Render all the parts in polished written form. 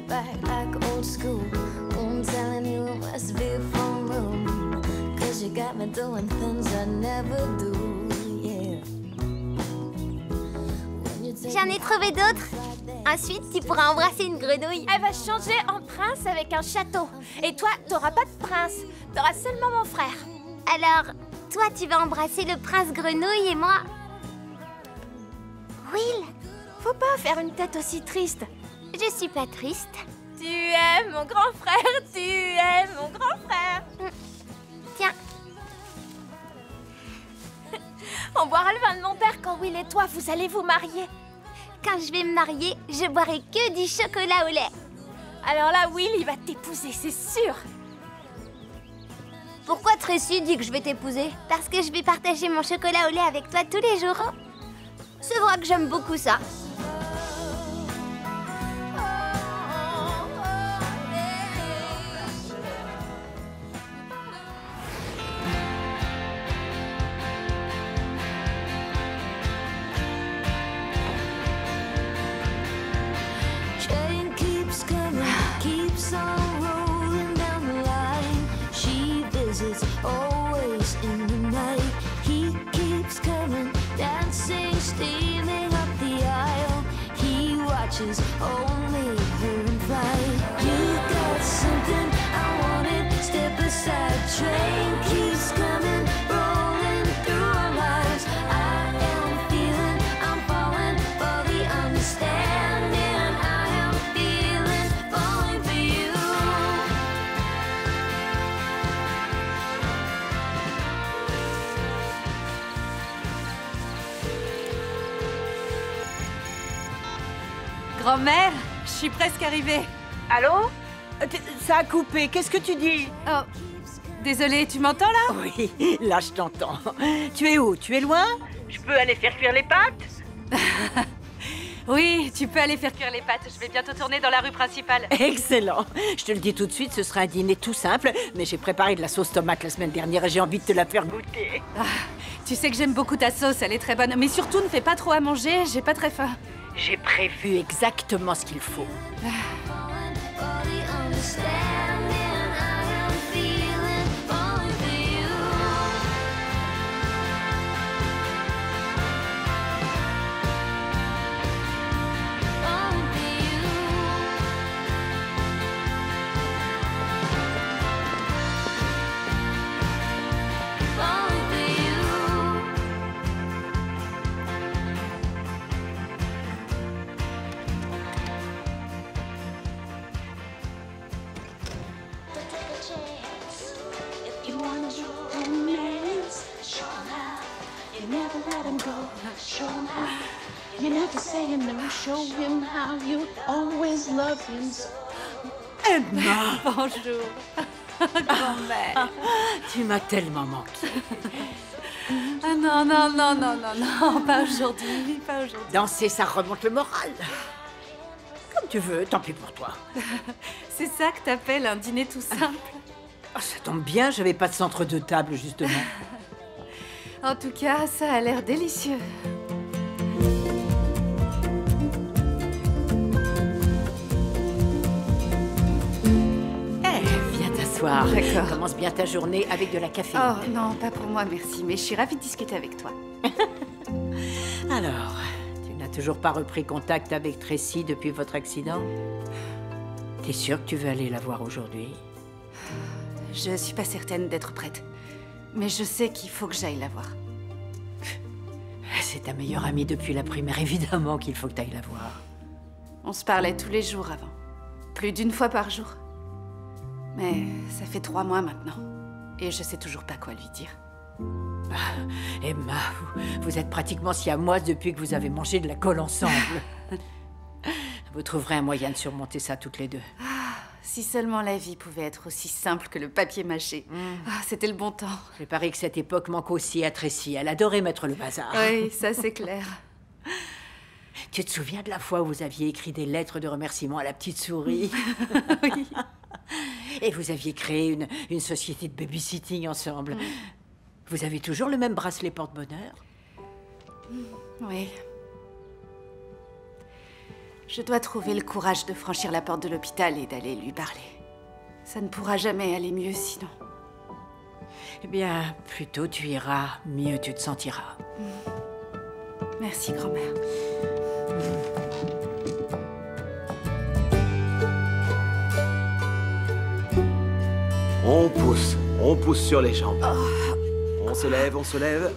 it back like old school. I'm telling you it must be from room. Cause you got me doing things I never do, yeah. J'en ai trouvé d'autres. Ensuite, tu pourras embrasser une grenouille. Elle va changer en prince avec un château. Et toi, t'auras pas de prince. T'auras seulement mon frère. Alors, toi, tu vas embrasser le prince grenouille et moi... Will, Faut pas faire une tête aussi triste. je suis pas triste. Tu es mon grand frère, tu es mon grand frère. Tiens, On boira le vin de mon père quand Will et toi, vous allez vous marier. quand je vais me marier, je boirai que du chocolat au lait. Alors là, Will, il va t'épouser, c'est sûr. Pourquoi Tracy dit que je vais t'épouser? Parce que je vais partager mon chocolat au lait avec toi tous les jours. C'est vrai que j'aime beaucoup ça. Train keeps coming, keeps on rolling down the line. She visits always in the night. He keeps coming, dancing, steaming up the aisle. He watches only her in flight. You got something I wanted, step aside. Train keeps coming, rolling through our lives. I am feeling, I'm falling for the understanding. I am feeling, falling for you. Grand-mère, je suis presque arrivée. Allô? Ça a coupé, qu'est-ce que tu dis? Oh, désolée, tu m'entends là? Oui, là je t'entends. Tu es où? Tu es loin? Je peux aller faire cuire les pâtes? Oui, tu peux aller faire cuire les pâtes. Je vais bientôt tourner dans la rue principale. Excellent. Je te le dis tout de suite, ce sera un dîner tout simple, mais j'ai préparé de la sauce tomate la semaine dernière et j'ai envie de te la faire goûter. Ah, tu sais que j'aime beaucoup ta sauce, elle est très bonne. Mais surtout, ne fais pas trop à manger, j'ai pas très faim. J'ai prévu exactement ce qu'il faut. Falling for the understanding. I am feeling, falling for you. Falling for you. Falling for you. If you wanna do romance, show 'em how. You never let him go, show 'em how. You never say no, show him how. You always love him so. Emma, Bonjour. Grand-mère. tu m'as tellement manqué. Ah non, non, non, non, non, non, pas aujourd'hui, pas aujourd'hui. Danser, ça remonte le moral. Comme tu veux, tant pis pour toi. C'est ça que t'appelles un dîner tout simple? Ah, ça tombe bien, j'avais pas de centre de table, justement. En tout cas, ça a l'air délicieux. Viens t'asseoir. D'accord. Commence bien ta journée avec de la caféine. Oh non, pas pour moi, merci, mais je suis ravie de discuter avec toi. Alors, tu n'as toujours pas repris contact avec Tracy depuis votre accident? T'es sûre que tu veux aller la voir aujourd'hui? Je suis pas certaine d'être prête, mais je sais qu'il faut que j'aille la voir. C'est ta meilleure amie depuis la primaire, évidemment qu'il faut que tu ailles la voir. On se parlait tous les jours avant, plus d'une fois par jour. Mais ça fait 3 mois maintenant, et je sais toujours pas quoi lui dire. Emma, vous êtes pratiquement siamoises depuis que vous avez mangé de la colle ensemble. Vous trouverez un moyen de surmonter ça toutes les deux. Si seulement la vie pouvait être aussi simple que le papier mâché. Ah, c'était le bon temps. Il paraît que cette époque manque aussi à Tracy. Elle adorait mettre le bazar. Oui, ça c'est clair. Tu te souviens de la fois où vous aviez écrit des lettres de remerciement à la petite souris? Oui. Et vous aviez créé une société de babysitting ensemble. Vous avez toujours le même bracelet porte-bonheur? Oui. Je dois trouver le courage de franchir la porte de l'hôpital et d'aller lui parler. Ça ne pourra jamais aller mieux sinon. Eh bien, plus tôt tu iras, mieux tu te sentiras. Merci, grand-mère. On pousse sur les jambes. On se lève, on se lève.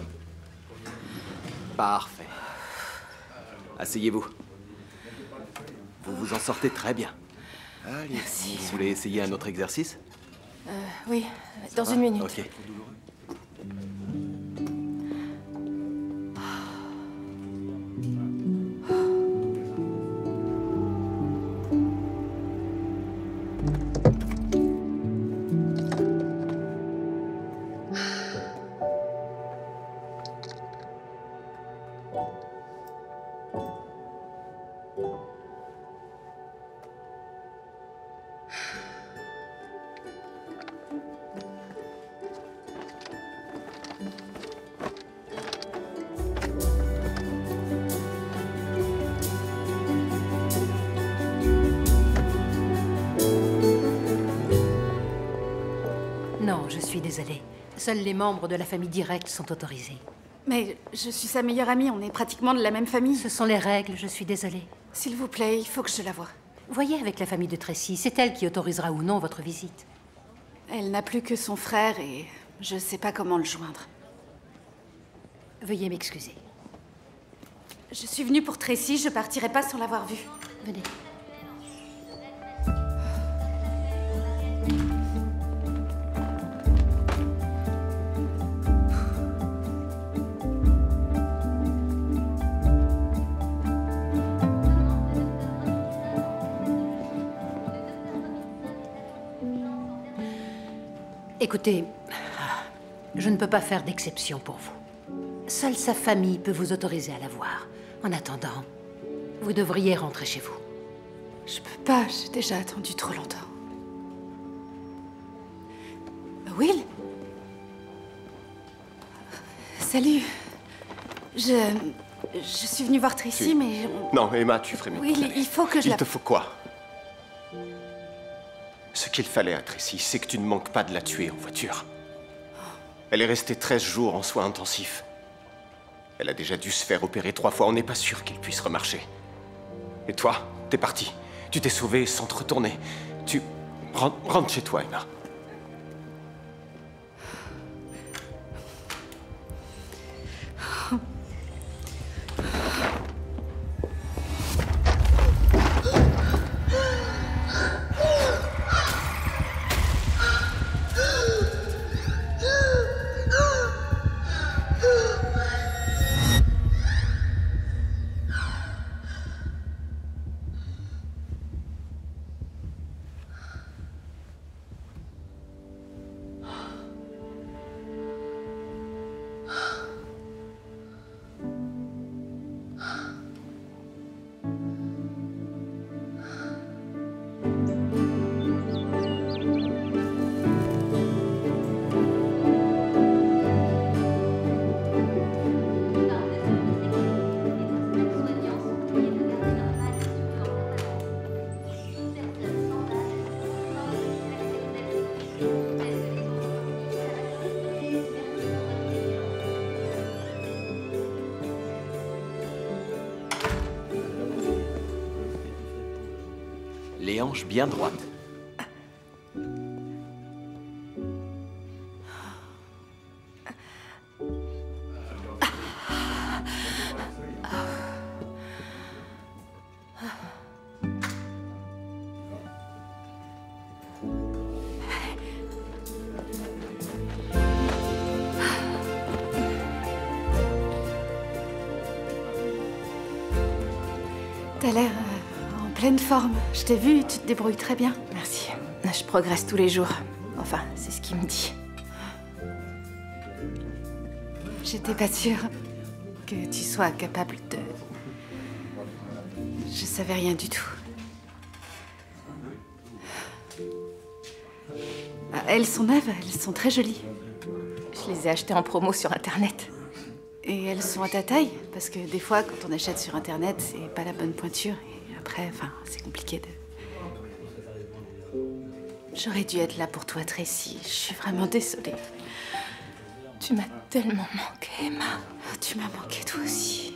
Parfait. Asseyez-vous. Vous vous en sortez très bien. Allez, Merci. vous voulez essayer un autre exercice? Oui, dans une minute. Ok. Non, je suis désolée. Seuls les membres de la famille directe sont autorisés. Mais je suis sa meilleure amie, on est pratiquement de la même famille. Ce sont les règles, je suis désolée. S'il vous plaît, il faut que je la voie. Voyez avec la famille de Tracy, c'est elle qui autorisera ou non votre visite. Elle n'a plus que son frère et je sais pas comment le joindre. Veuillez m'excuser. Je suis venue pour Tracy, je partirai pas sans l'avoir vue. Venez. Écoutez, je ne peux pas faire d'exception pour vous. Seule sa famille peut vous autoriser à la voir. En attendant, vous devriez rentrer chez vous. Je peux pas, j'ai déjà attendu trop longtemps. Will? Salut. Je suis venue voir Tracy, Tu- mais... Non, Emma, tu ferais mieux. Will, il faut que je Il la... te faut quoi? Ce qu'il fallait à Tracy, c'est que tu ne manques pas de la tuer en voiture. Elle est restée 13 jours en soins intensifs. Elle a déjà dû se faire opérer 3 fois, on n'est pas sûr qu'elle puisse remarcher. Et toi, t'es parti. Tu t'es sauvé sans te retourner. Tu... Rentre chez toi, Emma. Les hanches bien droites. T'as l'air en pleine forme. Je t'ai vu, tu te débrouilles très bien. Merci. Je progresse tous les jours. Enfin, c'est ce qu'il me dit. J'étais pas sûre que tu sois capable de... Je savais rien du tout. Ah, elles sont neuves, elles sont très jolies. Je les ai achetées en promo sur Internet. Et elles sont à ta taille, parce que des fois, quand on achète sur Internet, c'est pas la bonne pointure. Et après, enfin, c'est compliqué de... J'aurais dû être là pour toi, Tracy. Je suis vraiment désolée. Tu m'as tellement manqué, Emma. Oh, tu m'as manqué toi aussi.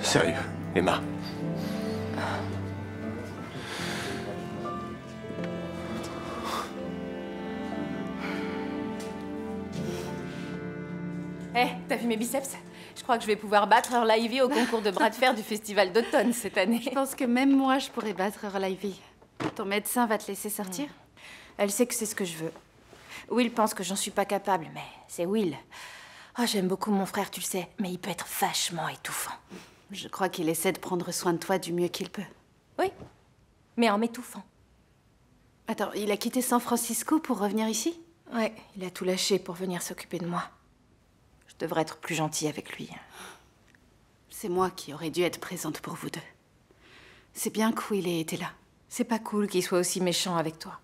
Sérieux, Emma. Eh, t'as vu mes biceps? Je crois que je vais pouvoir battre Earl Ivy au concours de bras de fer du festival d'automne cette année. Je pense que même moi, je pourrais battre Earl Ivy. Ton médecin va te laisser sortir? Elle sait que c'est ce que je veux. Will pense que j'en suis pas capable, mais c'est Will. Oh, j'aime beaucoup mon frère, tu le sais, mais il peut être vachement étouffant. Je crois qu'il essaie de prendre soin de toi du mieux qu'il peut. Oui, mais en m'étouffant. Attends, il a quitté San Francisco pour revenir ici? Ouais, il a tout lâché pour venir s'occuper de moi. Je devrais être plus gentille avec lui. C'est moi qui aurais dû être présente pour vous deux. C'est bien que Will ait été là. C'est pas cool qu'il soit aussi méchant avec toi.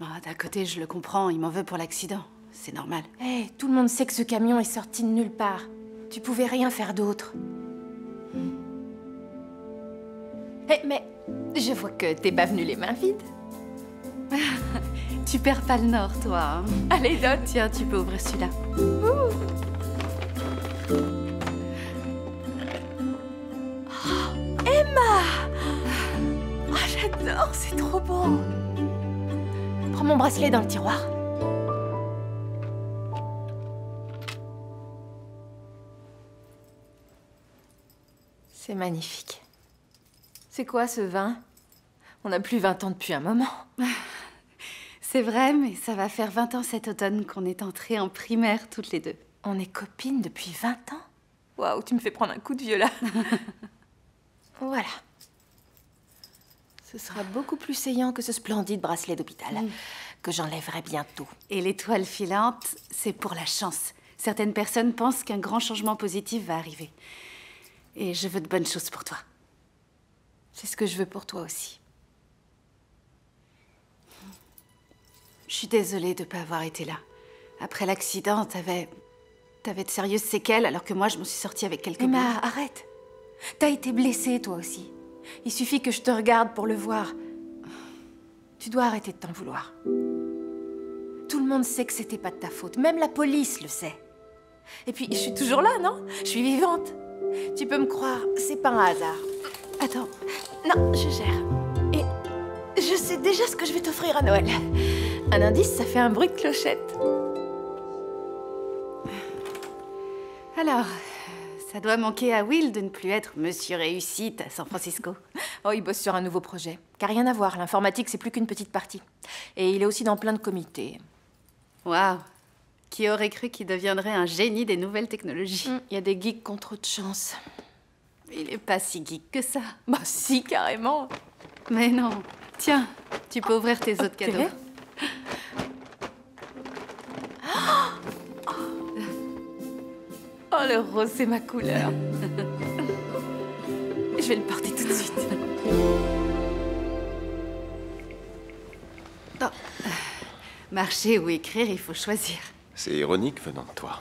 Ah, d'un côté, je le comprends, il m'en veut pour l'accident. C'est normal. Hé, tout le monde sait que ce camion est sorti de nulle part. Tu pouvais rien faire d'autre. Hé, mais je vois que t'es pas venue les mains vides. Tu perds pas le nord, toi. Hein. Allez, donne. Tiens, tu peux ouvrir celui-là. Oh, Emma! Oh, j'adore, c'est trop beau. Prends mon bracelet dans le tiroir. C'est magnifique. C'est quoi ce vin? On n'a plus 20 ans depuis un moment. C'est vrai, mais ça va faire 20 ans cet automne qu'on est entrés en primaire toutes les deux. On est copines depuis 20 ans? Waouh, tu me fais prendre un coup de vieux là. Voilà. Ce sera beaucoup plus saillant que ce splendide bracelet d'hôpital que j'enlèverai bientôt. Et l'étoile filante, c'est pour la chance. Certaines personnes pensent qu'un grand changement positif va arriver. Et je veux de bonnes choses pour toi. C'est ce que je veux pour toi aussi. Je suis désolée de ne pas avoir été là. Après l'accident, t'avais de sérieuses séquelles, alors que moi, je m'en suis sortie avec quelques Emma, mots. arrête. T'as été blessée, toi aussi. Il suffit que je te regarde pour le voir. Tu dois arrêter de t'en vouloir. Tout le monde sait que c'était pas de ta faute. Même la police le sait. Et puis, je suis toujours là, non? Je suis vivante. Tu peux me croire, c'est pas un hasard. Attends. Non, je gère. Et je sais déjà ce que je vais t'offrir à Noël. Un indice, ça fait un bruit de clochette. Alors, ça doit manquer à Will de ne plus être Monsieur Réussite à San Francisco. Oh, il bosse sur un nouveau projet. Qui a rien à voir, l'informatique, c'est plus qu'une petite partie. Et il est aussi dans plein de comités. Waouh! Qui aurait cru qu'il deviendrait un génie des nouvelles technologies? Il y a des geeks qui ont trop de chance. Il est pas si geek que ça. Bah si, carrément. Mais non. Tiens, tu peux ouvrir tes autres cadeaux. Oh, le rose, c'est ma couleur. Je vais le porter tout de suite. Oh. Marcher ou écrire, il faut choisir. C'est ironique venant de toi.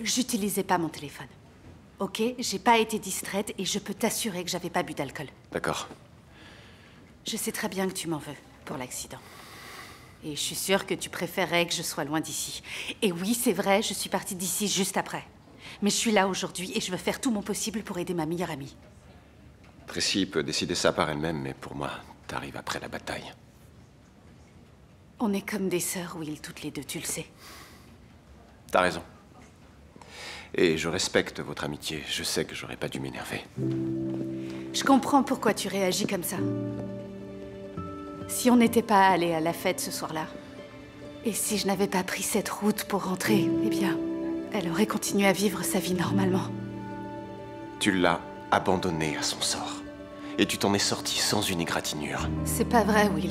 J'utilisais pas mon téléphone. Ok? J'ai pas été distraite et je peux t'assurer que j'avais pas bu d'alcool. D'accord. Je sais très bien que tu m'en veux pour l'accident. Et je suis sûre que tu préférerais que je sois loin d'ici. Et oui, c'est vrai, je suis partie d'ici juste après. Mais je suis là aujourd'hui et je veux faire tout mon possible pour aider ma meilleure amie. Tracy peut décider ça par elle-même, mais pour moi, t'arrives après la bataille. On est comme des sœurs, Will, toutes les deux, tu le sais. T'as raison. Et je respecte votre amitié. Je sais que j'aurais pas dû m'énerver. Je comprends pourquoi tu réagis comme ça. Si on n'était pas allé à la fête ce soir-là, et si je n'avais pas pris cette route pour rentrer, eh bien, elle aurait continué à vivre sa vie normalement. Tu l'as abandonnée à son sort. Et tu t'en es sorti sans une égratignure. C'est pas vrai, Will.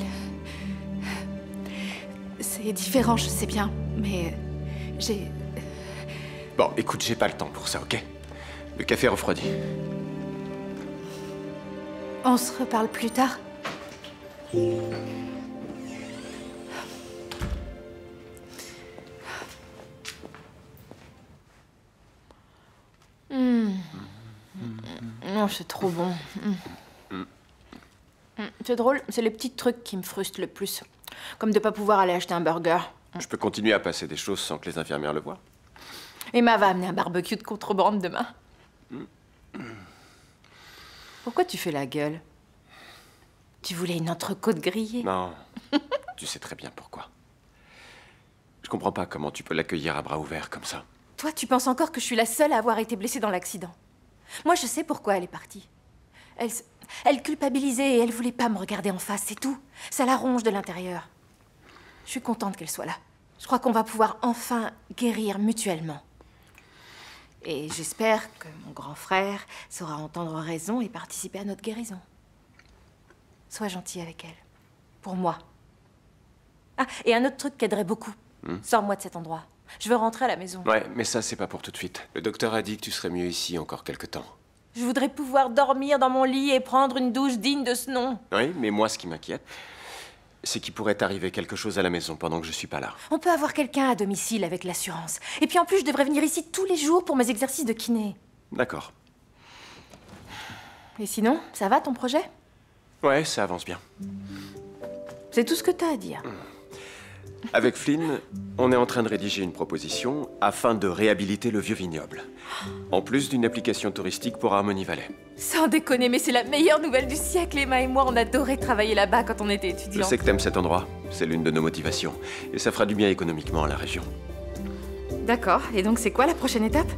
C'est différent, je sais bien, mais j'ai... Bon, écoute, j'ai pas le temps pour ça, ok? Le café refroidi. On se reparle plus tard? c'est trop bon. C'est drôle, c'est les petits trucs qui me frustrent le plus. Comme de pas pouvoir aller acheter un burger. Je peux continuer à passer des choses sans que les infirmières le voient. Emma va amener un barbecue de contrebande demain. Pourquoi tu fais la gueule? Tu voulais une entrecôte grillée? Non, tu sais très bien pourquoi. Je comprends pas comment tu peux l'accueillir à bras ouverts comme ça. Toi, tu penses encore que je suis la seule à avoir été blessée dans l'accident. Moi, je sais pourquoi elle est partie. Elle culpabilisait et elle voulait pas me regarder en face, c'est tout. Ça la ronge de l'intérieur. Je suis contente qu'elle soit là. Je crois qu'on va pouvoir enfin guérir mutuellement. Et j'espère que mon grand frère saura entendre raison et participer à notre guérison. Sois gentil avec elle. Pour moi. Ah, et un autre truc qui aiderait beaucoup. Sors-moi de cet endroit. Je veux rentrer à la maison. Ouais, mais ça, c'est pas pour tout de suite. Le docteur a dit que tu serais mieux ici encore quelque temps. Je voudrais pouvoir dormir dans mon lit et prendre une douche digne de ce nom. Oui, mais moi, ce qui m'inquiète, c'est qu'il pourrait arriver quelque chose à la maison pendant que je suis pas là. On peut avoir quelqu'un à domicile avec l'assurance. Et puis en plus, je devrais venir ici tous les jours pour mes exercices de kiné. D'accord. Et sinon, ça va ton projet? Ouais, ça avance bien. C'est tout ce que t'as à dire. Avec Flynn, on est en train de rédiger une proposition afin de réhabiliter le vieux vignoble. En plus d'une application touristique pour Harmony Valley. Sans déconner, mais c'est la meilleure nouvelle du siècle. Emma et moi, on adorait travailler là-bas quand on était étudiants. Je sais que t'aimes cet endroit. C'est l'une de nos motivations. Et ça fera du bien économiquement à la région. D'accord. Et donc, c'est quoi la prochaine étape?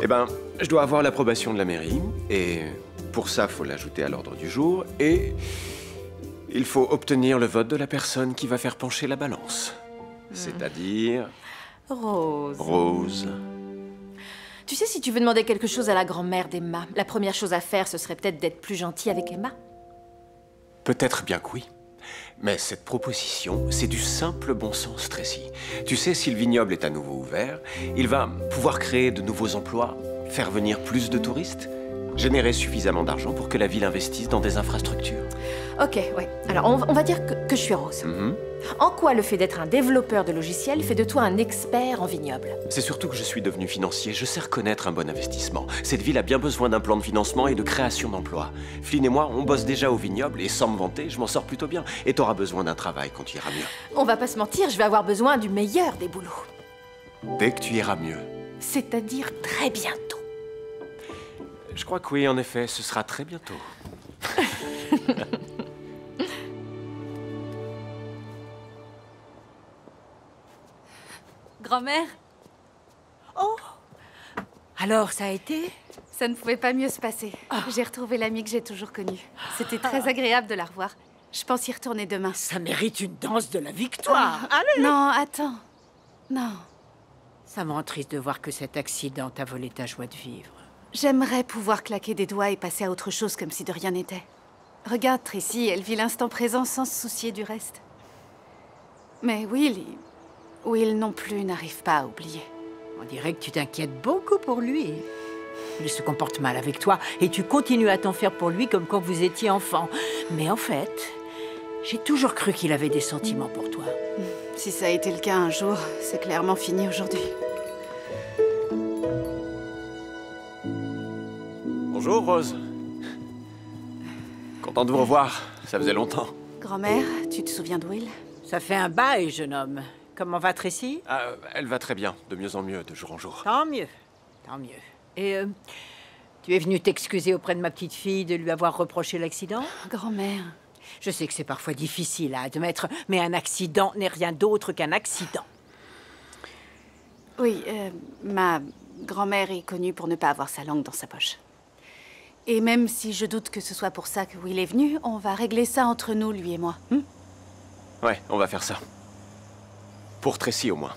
Eh ben, je dois avoir l'approbation de la mairie. Et pour ça, faut l'ajouter à l'ordre du jour. Et il faut obtenir le vote de la personne qui va faire pencher la balance. C'est-à-dire... Rose. Rose. Tu sais, si tu veux demander quelque chose à la grand-mère d'Emma, la première chose à faire, ce serait peut-être d'être plus gentil avec Emma. Peut-être bien que oui. Mais cette proposition, c'est du simple bon sens, Tracy. Tu sais, si le vignoble est à nouveau ouvert, il va pouvoir créer de nouveaux emplois, faire venir plus de touristes, générer suffisamment d'argent pour que la ville investisse dans des infrastructures. Ok, ouais. Alors, on va dire que je suis Rose. En quoi le fait d'être un développeur de logiciels fait de toi un expert en vignoble? C'est surtout que je suis devenu financier, je sais reconnaître un bon investissement. Cette ville a bien besoin d'un plan de financement et de création d'emplois. Flynn et moi, on bosse déjà au vignoble et sans me vanter, je m'en sors plutôt bien. Et t'auras besoin d'un travail quand tu iras mieux. On va pas se mentir, je vais avoir besoin du meilleur des boulots. Dès que tu iras mieux. C'est-à-dire très bientôt. Je crois que oui, en effet, ce sera très bientôt. Grand-mère? Oh! Alors, ça a été? Ça ne pouvait pas mieux se passer. J'ai retrouvé l'amie que j'ai toujours connue. C'était très agréable de la revoir. Je pense y retourner demain. Ça mérite une danse de la victoire. Allez! Non, attends. Non. Ça me rend triste de voir que cet accident t'a volé ta joie de vivre. J'aimerais pouvoir claquer des doigts et passer à autre chose comme si de rien n'était. Regarde, Tracy, elle vit l'instant présent sans se soucier du reste. Mais Will non plus n'arrive pas à oublier. On dirait que tu t'inquiètes beaucoup pour lui. Il se comporte mal avec toi et tu continues à t'en faire pour lui comme quand vous étiez enfant. Mais en fait, j'ai toujours cru qu'il avait des sentiments pour toi. Si ça a été le cas un jour, c'est clairement fini aujourd'hui. Bonjour, Rose. Content de vous revoir. Ça faisait longtemps. Grand-mère, tu te souviens de Will? Ça fait un bail, jeune homme. Comment va Tracy? Elle va très bien, de mieux en mieux, de jour en jour. Tant mieux, tant mieux. Et tu es venue t'excuser auprès de ma petite fille de lui avoir reproché l'accident? Grand-mère... Je sais que c'est parfois difficile à admettre, mais un accident n'est rien d'autre qu'un accident. Oui, ma grand-mère est connue pour ne pas avoir sa langue dans sa poche. Et même si je doute que ce soit pour ça que Will est venu, on va régler ça entre nous, lui et moi. Ouais, on va faire ça. Pour Tracy, au moins.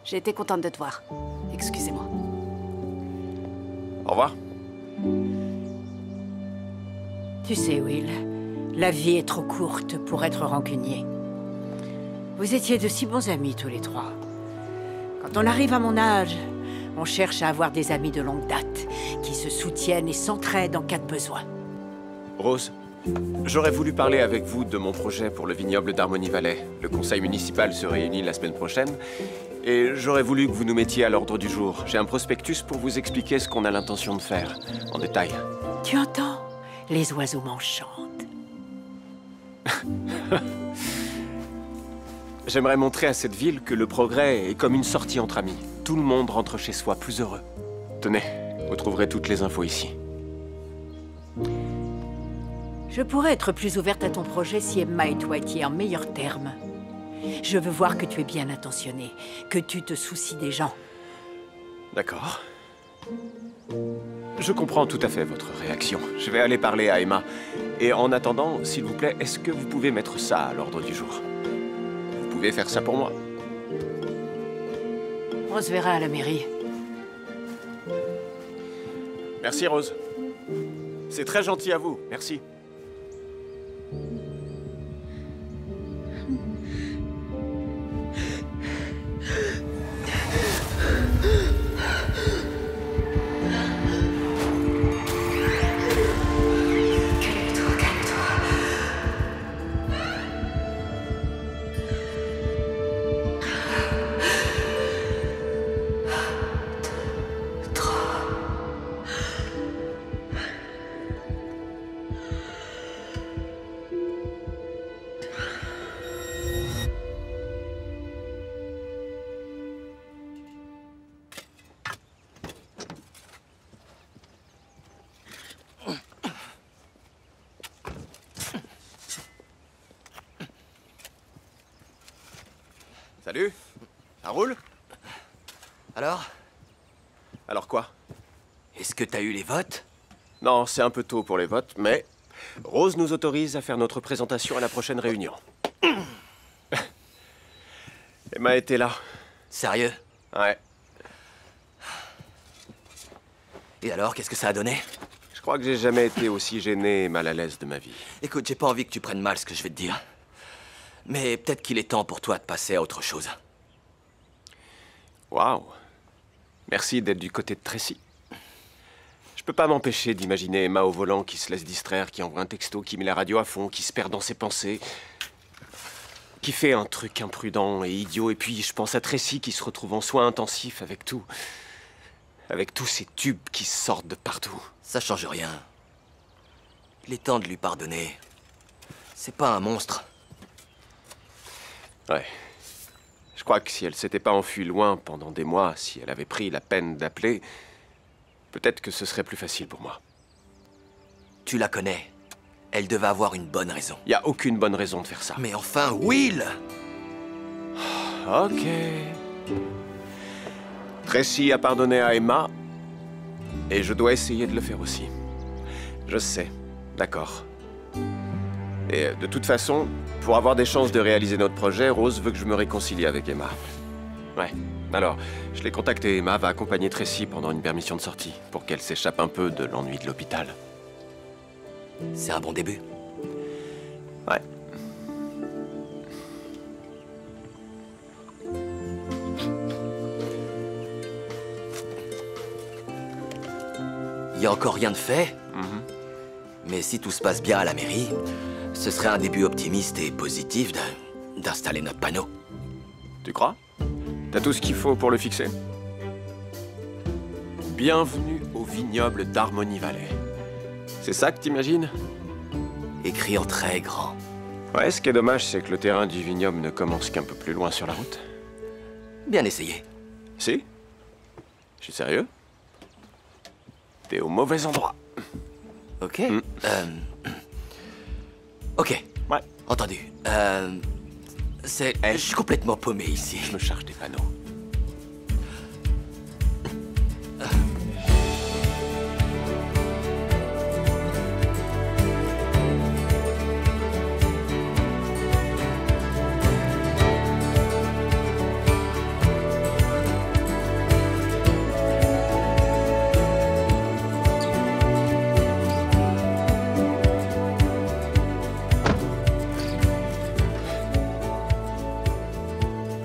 J'ai été contente de te voir. Excusez-moi. Au revoir. Tu sais, Will, la vie est trop courte pour être rancunier. Vous étiez de si bons amis, tous les trois. Quand on arrive à mon âge, on cherche à avoir des amis de longue date, qui se soutiennent et s'entraident en cas de besoin. Rose, j'aurais voulu parler avec vous de mon projet pour le vignoble d'Harmony Valley. Le conseil municipal se réunit la semaine prochaine Et j'aurais voulu que vous nous mettiez à l'ordre du jour. J'ai un prospectus pour vous expliquer ce qu'on a l'intention de faire, en détail. Tu entends? Les oiseaux m'enchantent. J'aimerais montrer à cette ville que le progrès est comme une sortie entre amis. Tout le monde rentre chez soi plus heureux. Tenez, vous trouverez toutes les infos ici. Je pourrais être plus ouverte à ton projet si Emma et toi étiez en meilleurs termes. Je veux voir que tu es bien intentionné, que tu te soucies des gens. D'accord. Je comprends tout à fait votre réaction. Je vais aller parler à Emma. Et en attendant, s'il vous plaît, est-ce que vous pouvez mettre ça à l'ordre du jour? Vous pouvez faire ça pour moi? On se verra à la mairie. Merci, Rose. C'est très gentil à vous. Merci. Salut. Ça roule? Alors? Alors quoi? Est-ce que t'as eu les votes? Non, c'est un peu tôt pour les votes, mais Rose nous autorise à faire notre présentation à la prochaine réunion. Emma était là. Sérieux? Ouais. Et alors, qu'est-ce que ça a donné? Je crois que j'ai jamais été aussi gêné et mal à l'aise de ma vie. Écoute, j'ai pas envie que tu prennes mal ce que je vais te dire. Mais peut-être qu'il est temps pour toi de passer à autre chose. Waouh. Merci d'être du côté de Tracy. Je peux pas m'empêcher d'imaginer Emma au volant qui se laisse distraire, qui envoie un texto, qui met la radio à fond, qui se perd dans ses pensées, qui fait un truc imprudent et idiot. Et puis je pense à Tracy qui se retrouve en soins intensifs avec tous ces tubes qui sortent de partout. Ça change rien. Il est temps de lui pardonner. C'est pas un monstre. Ouais. Je crois que si elle s'était pas enfuie loin pendant des mois, si elle avait pris la peine d'appeler, peut-être que ce serait plus facile pour moi. Tu la connais. Elle devait avoir une bonne raison. Y a aucune bonne raison de faire ça. Mais enfin, Will! Ok. Tracy a pardonné à Emma, et je dois essayer de le faire aussi. Je sais, d'accord. Et de toute façon, pour avoir des chances de réaliser notre projet, Rose veut que je me réconcilie avec Emma. Ouais. Alors, je l'ai contactée. Emma va accompagner Tracy pendant une permission de sortie, pour qu'elle s'échappe un peu de l'ennui de l'hôpital. C'est un bon début. Ouais. Il y a encore rien de fait. Mais si tout se passe bien à la mairie, ce serait un début optimiste et positif d'installer notre panneau. Tu crois? T'as tout ce qu'il faut pour le fixer? Bienvenue au vignoble d'Harmony Valley. C'est ça que t'imagines? Écrit en très grand. Ouais, ce qui est dommage, c'est que le terrain du vignoble ne commence qu'un peu plus loin sur la route. Bien essayé. Si? Je suis sérieux? T'es au mauvais endroit. Ok. Ok. Ouais. Entendu. Je suis complètement paumé ici. Je me charge des panneaux.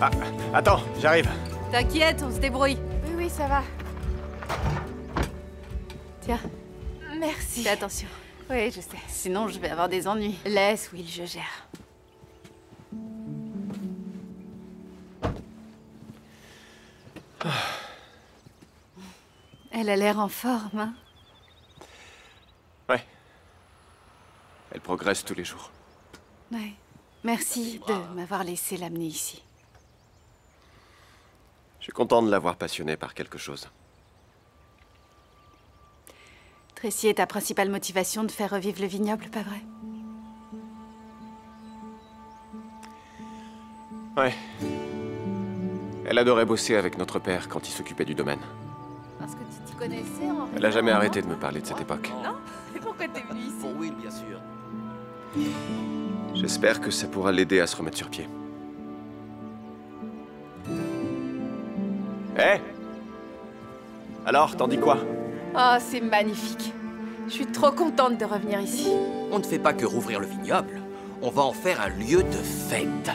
Ah, attends, j'arrive. T'inquiète, on se débrouille. Oui, ça va. Tiens. Merci. Fais attention. Oui, je sais. Sinon, je vais avoir des ennuis. Laisse, Will, je gère. Elle a l'air en forme, hein? Ouais. Elle progresse tous les jours. Ouais. Merci de m'avoir laissé l'amener ici. Je suis content de l'avoir passionnée par quelque chose. Tracy est ta principale motivation de faire revivre le vignoble, pas vrai? Ouais. Elle adorait bosser avec notre père quand il s'occupait du domaine. Parce que tu t'y connaissais en Elle a jamais arrêté de me parler de cette époque. Non? Et pourquoi t'es venu ici? Pour Will, bien sûr. J'espère que ça pourra l'aider à se remettre sur pied. Hé Alors, t'en dis quoi? Oh, c'est magnifique. Je suis trop contente de revenir ici. On ne fait pas que rouvrir le vignoble. On va en faire un lieu de fête.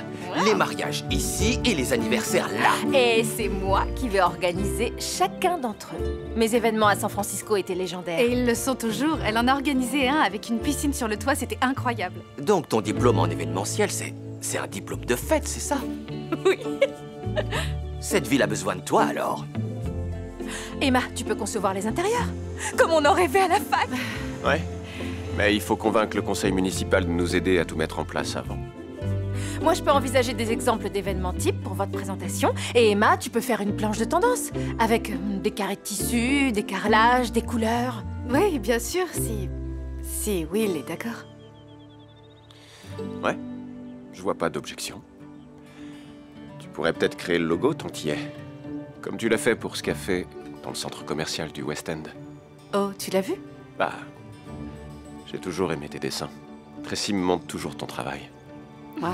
Les mariages ici et les anniversaires là. Et c'est moi qui vais organiser chacun d'entre eux. Mes événements à San Francisco étaient légendaires. Et ils le sont toujours. Elle en a organisé un avec une piscine sur le toit, c'était incroyable. Donc ton diplôme en événementiel, c'est un diplôme de fête, c'est ça? Oui. Cette ville a besoin de toi alors? Emma, tu peux concevoir les intérieurs? Comme on en rêvait à la fac. Ouais. Mais il faut convaincre le conseil municipal de nous aider à tout mettre en place avant. Moi, je peux envisager des exemples d'événements types pour votre présentation. Et Emma, tu peux faire une planche de tendance. Avec des carrés de tissu, des carrelages, des couleurs. Oui, bien sûr, si Will est d'accord. Ouais. Je vois pas d'objection. Tu pourrais peut-être créer le logo tant t'y es. Comme tu l'as fait pour ce café dans le centre commercial du West End. Oh, tu l'as vu? Bah... J'ai toujours aimé tes dessins. Tracy me montre toujours ton travail. Moi,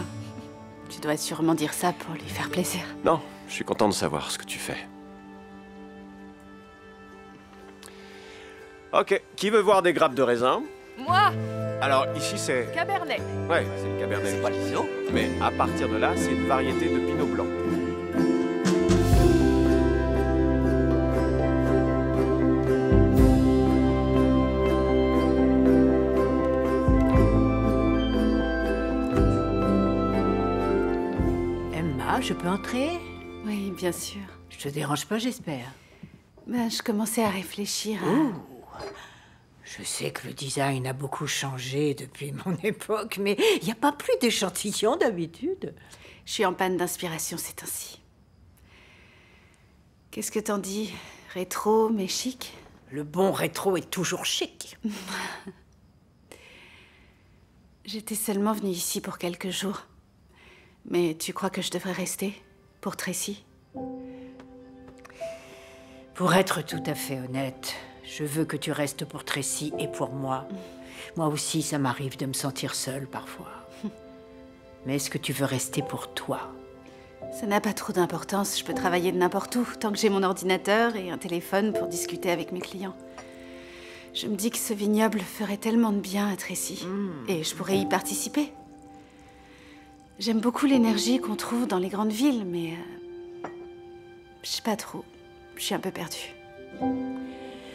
tu dois sûrement dire ça pour lui faire plaisir. Non, je suis content de savoir ce que tu fais. Ok, qui veut voir des grappes de raisin? Moi, Alors ici c'est... Cabernet. Ouais, c'est le Cabernet. C'est pas l'ISO? Mais à partir de là, c'est une variété de Pinot Blanc. Emma, je peux entrer? Oui, bien sûr. Je te dérange pas, j'espère. Ben, je commençais à réfléchir à... Ouh. Je sais que le design a beaucoup changé depuis mon époque, mais il n'y a pas plus d'échantillons d'habitude. Je suis en panne d'inspiration ces temps-ci. Qu'est-ce que t'en dis? Rétro, mais chic? Le bon rétro est toujours chic. J'étais seulement venue ici pour quelques jours. Mais tu crois que je devrais rester? Pour Tracy? Pour être tout à fait honnête, je veux que tu restes pour Tracy et pour moi. Moi aussi, ça m'arrive de me sentir seule parfois. Mais est-ce que tu veux rester pour toi? Ça n'a pas trop d'importance, je peux travailler de n'importe où, tant que j'ai mon ordinateur et un téléphone pour discuter avec mes clients. Je me dis que ce vignoble ferait tellement de bien à Tracy, et je pourrais y participer. J'aime beaucoup l'énergie qu'on trouve dans les grandes villes, mais... je sais pas trop, je suis un peu perdue.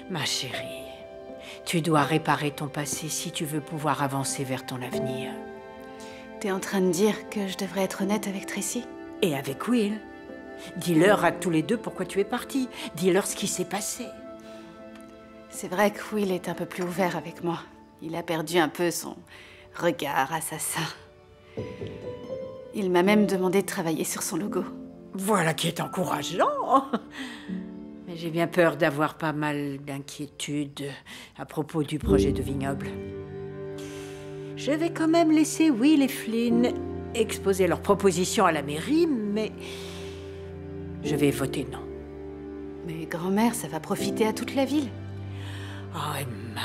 Ma chérie, tu dois réparer ton passé si tu veux pouvoir avancer vers ton avenir. T'es en train de dire que je devrais être honnête avec Tracy? Et avec Will. Dis-leur à tous les deux pourquoi tu es partie. Dis-leur ce qui s'est passé. C'est vrai que Will est un peu plus ouvert avec moi. Il a perdu un peu son regard assassin. Il m'a même demandé de travailler sur son logo. Voilà qui est encourageant. Mais j'ai bien peur d'avoir pas mal d'inquiétudes à propos du projet de vignoble. Je vais quand même laisser Will et Flynn exposer leurs propositions à la mairie, mais je vais voter non. Mais grand-mère, ça va profiter à toute la ville. Oh Emma,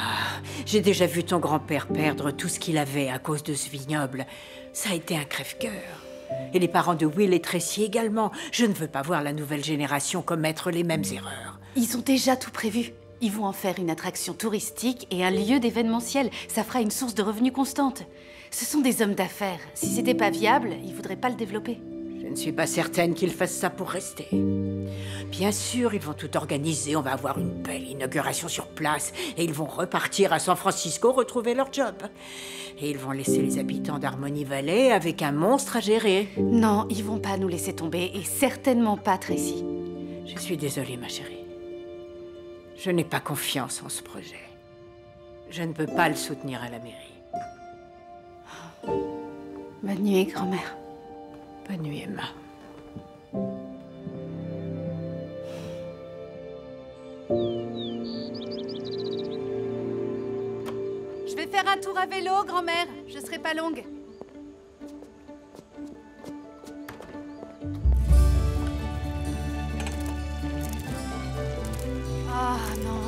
j'ai déjà vu ton grand-père perdre tout ce qu'il avait à cause de ce vignoble. Ça a été un crève-cœur. Et les parents de Will et Tracy également. Je ne veux pas voir la nouvelle génération commettre les mêmes erreurs. Ils ont déjà tout prévu. Ils vont en faire une attraction touristique et un lieu d'événementiel. Ça fera une source de revenus constante. Ce sont des hommes d'affaires. Si c'était pas viable, ils voudraient pas le développer. Je ne suis pas certaine qu'ils fassent ça pour rester. Bien sûr, ils vont tout organiser. On va avoir une belle inauguration sur place. Et ils vont repartir à San Francisco retrouver leur job. Et ils vont laisser les habitants d'Harmony Valley avec un monstre à gérer. Non, ils vont pas nous laisser tomber. Et certainement pas Tracy. Je suis désolée, ma chérie. Je n'ai pas confiance en ce projet. Je ne peux pas le soutenir à la mairie. Bonne nuit, grand-mère. Bonne nuit, Emma. Je vais faire un tour à vélo, grand-mère. Je serai pas longue. Ah non.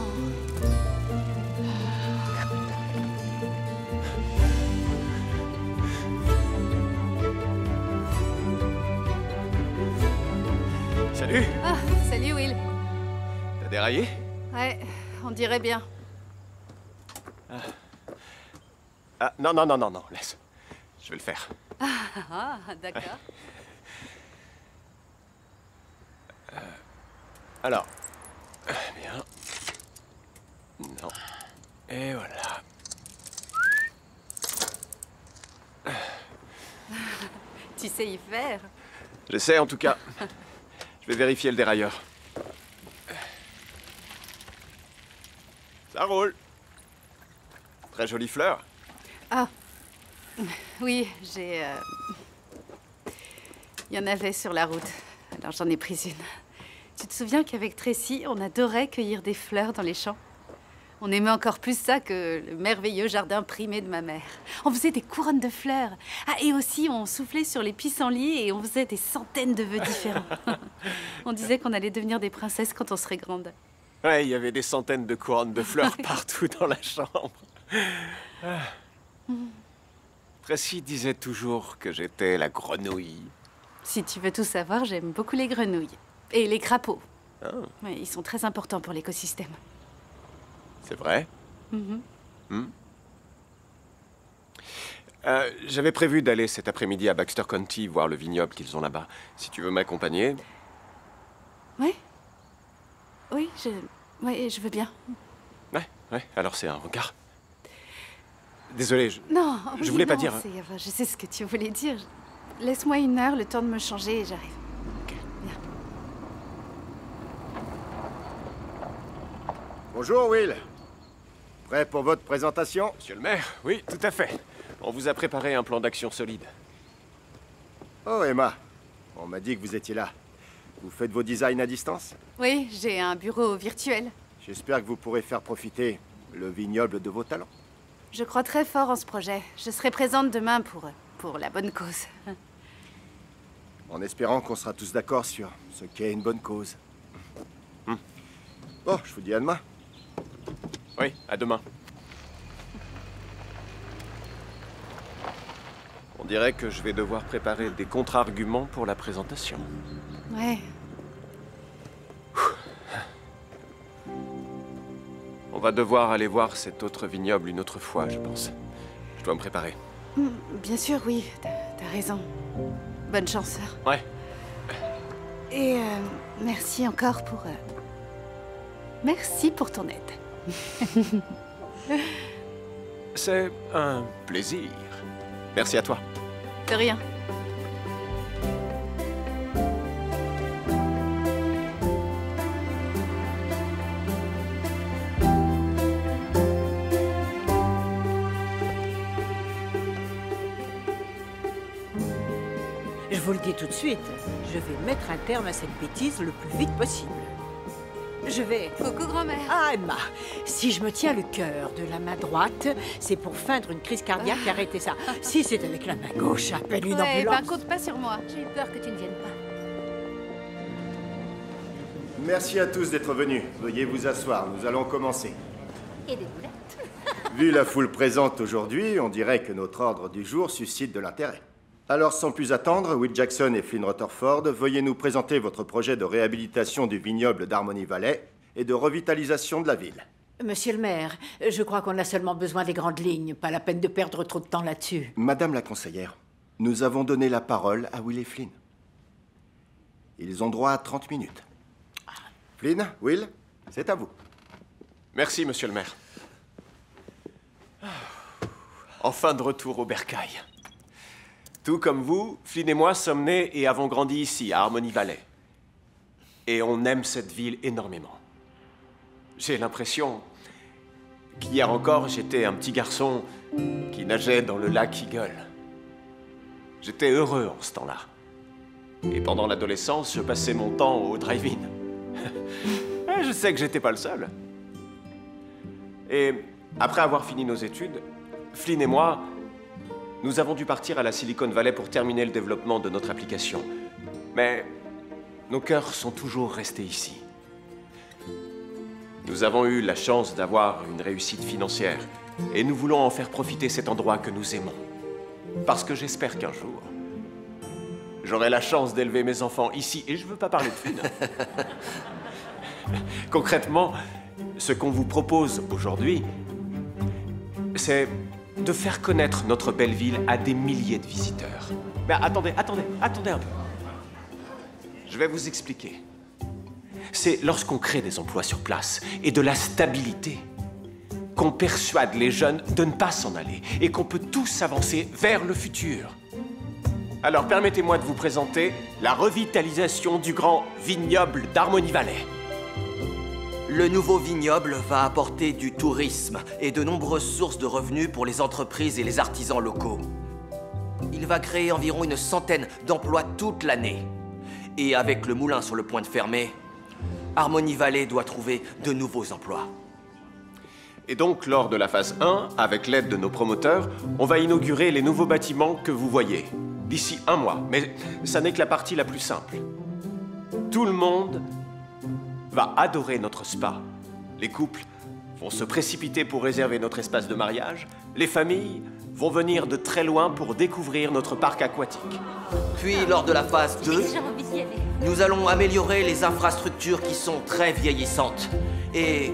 Salut! Ah, salut Will. T'as déraillé? Ouais, on dirait bien. Ah, non, non, non, non, non, laisse. Je vais le faire. Ah, d'accord. Alors. Bien. Non. Et voilà. Tu sais y faire. J'essaie en tout cas. Je vais vérifier le dérailleur. Ça roule. Très jolie fleur. Ah, oui, j'ai... Il y en avait sur la route, alors j'en ai pris une. Tu te souviens qu'avec Tracy, on adorait cueillir des fleurs dans les champs? On aimait encore plus ça que le merveilleux jardin primé de ma mère. On faisait des couronnes de fleurs. Ah, et aussi, on soufflait sur les pissenlits et on faisait des centaines de vœux différents. On disait qu'on allait devenir des princesses quand on serait grandes. Ouais, il y avait des centaines de couronnes de fleurs partout dans la chambre. Tracy disait toujours que j'étais la grenouille. Si tu veux tout savoir, j'aime beaucoup les grenouilles. Et les crapauds. Ah, Ouais, ils sont très importants pour l'écosystème. c'est vrai? Mhm. J'avais prévu d'aller cet après-midi à Baxter County voir le vignoble qu'ils ont là-bas. Si tu veux m'accompagner. Ouais. Oui, je veux bien. Ouais, alors c'est un rencard. Désolé, Non, je oui, voulais pas non, dire. enfin, je sais ce que tu voulais dire. Laisse-moi 1 heure, le temps de me changer et j'arrive. Ok. Bien. Bonjour, Will. Prêt pour votre présentation? Monsieur le maire, oui, tout à fait. On vous a préparé un plan d'action solide. Oh, Emma. On m'a dit que vous étiez là. Vous faites vos designs à distance? Oui, j'ai un bureau virtuel. J'espère que vous pourrez faire profiter le vignoble de vos talents. Je crois très fort en ce projet. Je serai présente demain pour la bonne cause. En espérant qu'on sera tous d'accord sur ce qu'est une bonne cause. Bon, je vous dis à demain. Oui, à demain. On dirait que je vais devoir préparer des contre-arguments pour la présentation. Ouais. On va devoir aller voir cet autre vignoble une autre fois, je pense. Je dois me préparer. Bien sûr, oui, t'as raison. Bonne chance. Ouais. Et merci encore pour... Merci pour ton aide. C'est un plaisir. Merci à toi. De rien. Je vous le dis tout de suite, je vais mettre un terme à cette bêtise le plus vite possible. Je vais... Coucou, grand-mère. Ah, Emma, si je me tiens le cœur de la main droite, c'est pour feindre une crise cardiaque et arrêter ça. Si c'est avec la main gauche, appelle une Ouais, ambulance. ben compte pas sur moi. J'ai eu peur que tu ne viennes pas. Merci à tous d'être venus. Veuillez vous asseoir, nous allons commencer. Et des boulettes. Vu la foule présente aujourd'hui, on dirait que notre ordre du jour suscite de l'intérêt. Alors, sans plus attendre, Will Jackson et Flynn Rutherford, veuillez nous présenter votre projet de réhabilitation du vignoble d'Harmony Valley et de revitalisation de la ville. Monsieur le maire, je crois qu'on a seulement besoin des grandes lignes. Pas la peine de perdre trop de temps là-dessus. Madame la conseillère, nous avons donné la parole à Will et Flynn. Ils ont droit à 30 minutes. Flynn, Will, c'est à vous. Merci, monsieur le maire. Enfin de retour au bercail. Tout comme vous, Flynn et moi sommes nés et avons grandi ici, à Harmony Valley. Et on aime cette ville énormément. J'ai l'impression qu'hier encore, j'étais un petit garçon qui nageait dans le lac Eagle. J'étais heureux en ce temps-là. Et pendant l'adolescence, je passais mon temps au drive-in. Je sais que j'étais pas le seul. Et après avoir fini nos études, Flynn et moi, nous avons dû partir à la Silicon Valley pour terminer le développement de notre application. Mais nos cœurs sont toujours restés ici. Nous avons eu la chance d'avoir une réussite financière et nous voulons en faire profiter cet endroit que nous aimons. Parce que j'espère qu'un jour, j'aurai la chance d'élever mes enfants ici. Et je ne veux pas parler de Flynn. Concrètement, ce qu'on vous propose aujourd'hui, c'est de faire connaître notre belle ville à des milliers de visiteurs. Mais attendez un peu. Je vais vous expliquer. C'est lorsqu'on crée des emplois sur place et de la stabilité qu'on persuade les jeunes de ne pas s'en aller et qu'on peut tous avancer vers le futur. Alors permettez-moi de vous présenter la revitalisation du grand vignoble d'Harmony Valley. Le nouveau vignoble va apporter du tourisme et de nombreuses sources de revenus pour les entreprises et les artisans locaux. Il va créer environ une centaine d'emplois toute l'année. Et avec le moulin sur le point de fermer, Harmony Valley doit trouver de nouveaux emplois. Et donc, lors de la phase 1, avec l'aide de nos promoteurs, on va inaugurer les nouveaux bâtiments que vous voyez, d'ici 1 mois. Mais ça n'est que la partie la plus simple. Tout le monde va adorer notre spa. Les couples vont se précipiter pour réserver notre espace de mariage. Les familles vont venir de très loin pour découvrir notre parc aquatique. Puis, lors de la phase 2, nous allons améliorer les infrastructures qui sont très vieillissantes. Et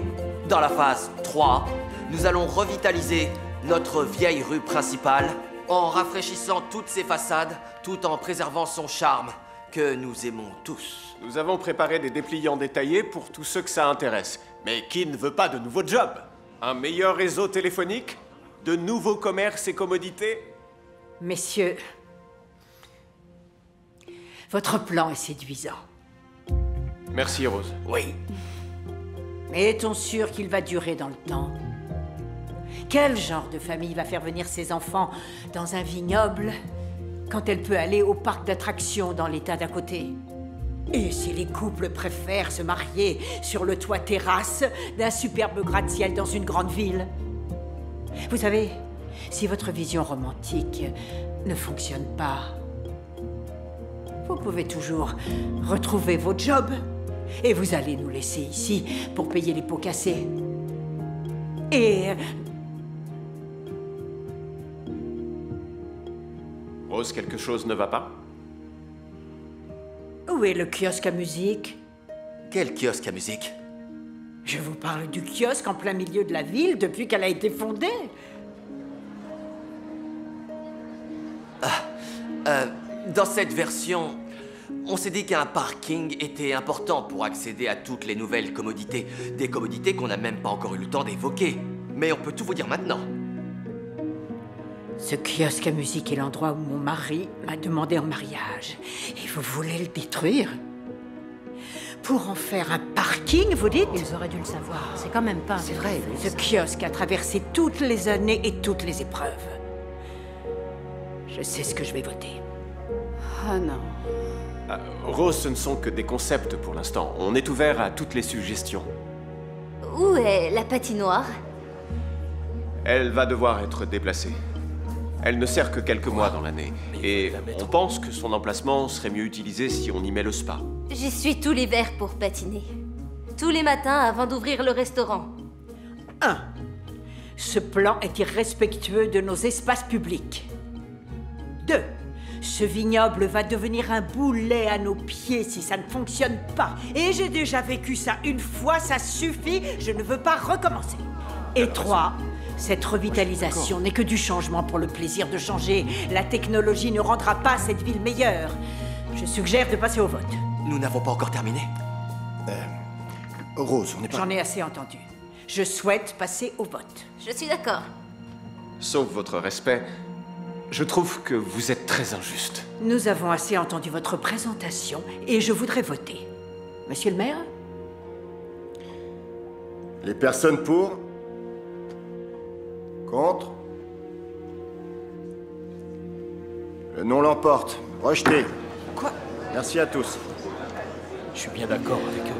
dans la phase 3, nous allons revitaliser notre vieille rue principale en rafraîchissant toutes ses façades tout en préservant son charme que nous aimons tous. Nous avons préparé des dépliants détaillés pour tous ceux que ça intéresse. Mais qui ne veut pas de nouveaux jobs? Un meilleur réseau téléphonique? De nouveaux commerces et commodités? Messieurs, votre plan est séduisant. Merci, Rose. Oui. Mais est-on sûr qu'il va durer dans le temps? Quel genre de famille va faire venir ses enfants dans un vignoble quand elle peut aller au parc d'attractions dans l'état d'à côté? Et si les couples préfèrent se marier sur le toit terrasse d'un superbe gratte-ciel dans une grande ville? Vous savez, si votre vision romantique ne fonctionne pas, vous pouvez toujours retrouver vos jobs et vous allez nous laisser ici pour payer les pots cassés. Et... Rose, quelque chose ne va pas? Où est le kiosque à musique? Quel kiosque à musique? Je vous parle du kiosque en plein milieu de la ville depuis qu'elle a été fondée. Dans cette version, on s'est dit qu'un parking était important pour accéder à toutes les nouvelles commodités. Des commodités qu'on n'a même pas encore eu le temps d'évoquer. Mais on peut tout vous dire maintenant. Ce kiosque à musique est l'endroit où mon mari m'a demandé en mariage. Et vous voulez le détruire? Pour en faire un parking, vous dites? Ils auraient dû le savoir. C'est quand même pas... C'est vrai, ce kiosque a traversé toutes les années et toutes les épreuves. Je sais ce que je vais voter. Oh non. Rose, ce ne sont que des concepts pour l'instant. On est ouvert à toutes les suggestions. Où est la patinoire? Elle va devoir être déplacée. Elle ne sert que quelques mois dans l'année. Et on pense que son emplacement serait mieux utilisé si on y met le spa. J'y suis tout l'hiver pour patiner. Tous les matins avant d'ouvrir le restaurant. 1. Ce plan est irrespectueux de nos espaces publics. 2. Ce vignoble va devenir un boulet à nos pieds si ça ne fonctionne pas. Et j'ai déjà vécu ça une fois, ça suffit, je ne veux pas recommencer. Et 3. Cette revitalisation n'est que du changement pour le plaisir de changer. La technologie ne rendra pas cette ville meilleure. Je suggère de passer au vote. Nous n'avons pas encore terminé. Rose, on n'est pas... J'en ai assez entendu. Je souhaite passer au vote. Je suis d'accord. Sauf votre respect, je trouve que vous êtes très injuste. Nous avons assez entendu votre présentation et je voudrais voter. Monsieur le maire? Les personnes pour? Contre? Le non l'emporte. Rejeté. Quoi? Merci à tous. Je suis bien d'accord avec eux.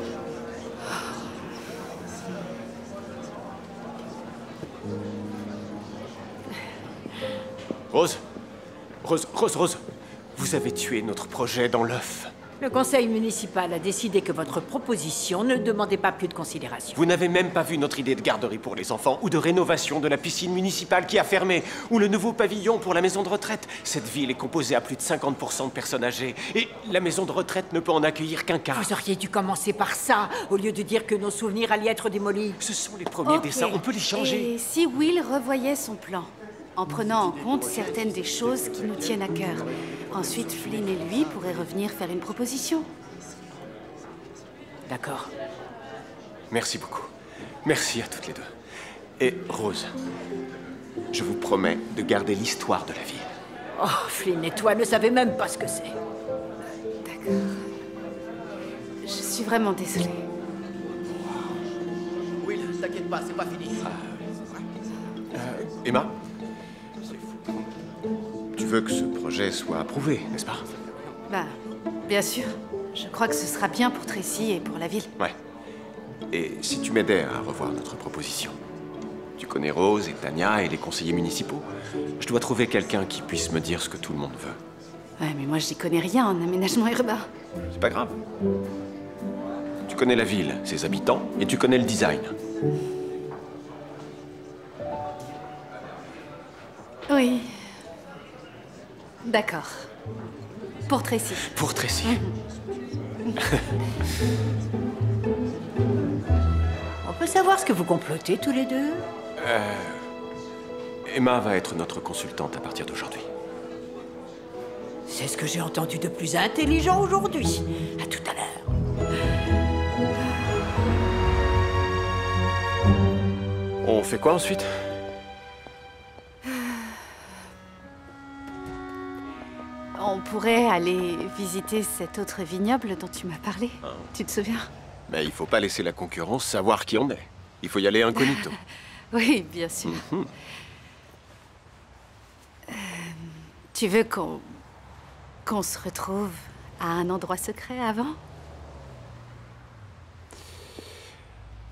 Rose, vous avez tué notre projet dans l'œuf. Le conseil municipal a décidé que votre proposition ne demandait pas plus de considération. Vous n'avez même pas vu notre idée de garderie pour les enfants, ou de rénovation de la piscine municipale qui a fermé, ou le nouveau pavillon pour la maison de retraite. Cette ville est composée à plus de 50% de personnes âgées, et la maison de retraite ne peut en accueillir qu'un quart. Vous auriez dû commencer par ça, au lieu de dire que nos souvenirs allaient être démolis. Ce sont les premiers dessins, on peut les changer. Et si Will revoyait son plan, en prenant en compte certaines des choses qui nous tiennent à cœur, ensuite Flynn et lui pourraient revenir faire une proposition. D'accord. Merci beaucoup. Merci à toutes les deux. Et Rose, je vous promets de garder l'histoire de la ville. Oh, Flynn et toi ne savez même pas ce que c'est. D'accord. Je suis vraiment désolée. Will, t'inquiète pas, c'est pas fini. Emma, tu veux que ce projet soit approuvé, n'est-ce pas? Bah, bien sûr. Je crois que ce sera bien pour Tracy et pour la ville. Ouais. Et si tu m'aidais à revoir notre proposition? Tu connais Rose et Tania et les conseillers municipaux. Je dois trouver quelqu'un qui puisse me dire ce que tout le monde veut. Ouais, mais moi, j'y connais rien en aménagement urbain. C'est pas grave. Tu connais la ville, ses habitants, et tu connais le design. Oui. D'accord. Pour Tracy. Pour Tracy. On peut savoir ce que vous complotez tous les deux? Emma va être notre consultante à partir d'aujourd'hui. C'est ce que j'ai entendu de plus intelligent aujourd'hui. À tout à l'heure. On fait quoi ensuite? On pourrait aller visiter cet autre vignoble dont tu m'as parlé. Tu te souviens? Mais il faut pas laisser la concurrence savoir qui on est. Il faut y aller incognito. Oui, bien sûr. Tu veux qu'on se retrouve à un endroit secret avant?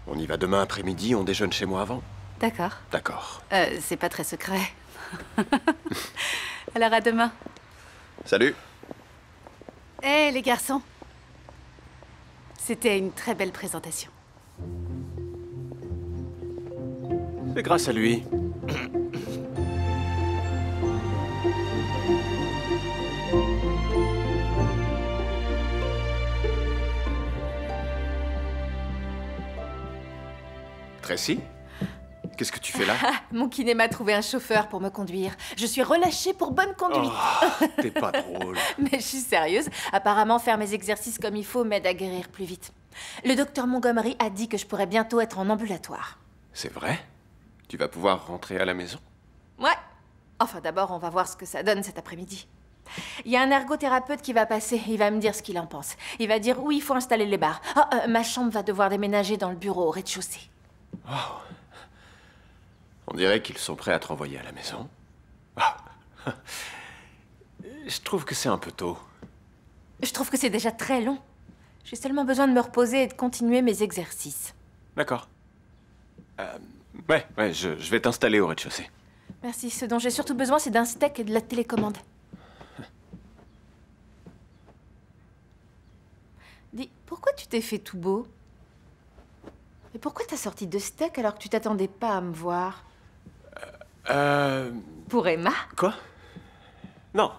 On y va demain après-midi, on déjeune chez moi avant. D'accord. D'accord. C'est pas très secret. Alors à demain. Salut. Hé, les garçons. C'était une très belle présentation. C'est grâce à lui. Tracy? Qu'est-ce que tu fais là? Mon kiné m'a trouvé un chauffeur pour me conduire. Je suis relâchée pour bonne conduite. Oh, t'es pas drôle. Mais je suis sérieuse. Apparemment, faire mes exercices comme il faut m'aide à guérir plus vite. Le docteur Montgomery a dit que je pourrais bientôt être en ambulatoire. C'est vrai? Tu vas pouvoir rentrer à la maison? Ouais. Enfin, d'abord, on va voir ce que ça donne cet après-midi. Il y a un ergothérapeute qui va passer. Il va me dire ce qu'il en pense. Il va dire où il faut installer les barres. Ma chambre va devoir déménager dans le bureau au rez-de-chaussée. Wow. On dirait qu'ils sont prêts à te renvoyer à la maison. Oh. Je trouve que c'est un peu tôt. Je trouve que c'est déjà très long. J'ai seulement besoin de me reposer et de continuer mes exercices. D'accord. Ouais, je vais t'installer au rez-de-chaussée. Merci. Ce dont j'ai surtout besoin, c'est d'un steak et de la télécommande. Dis, pourquoi tu t'es fait tout beau? Et pourquoi t'as sorti 2 steaks alors que tu t'attendais pas à me voir? Pour Emma? Quoi? Non,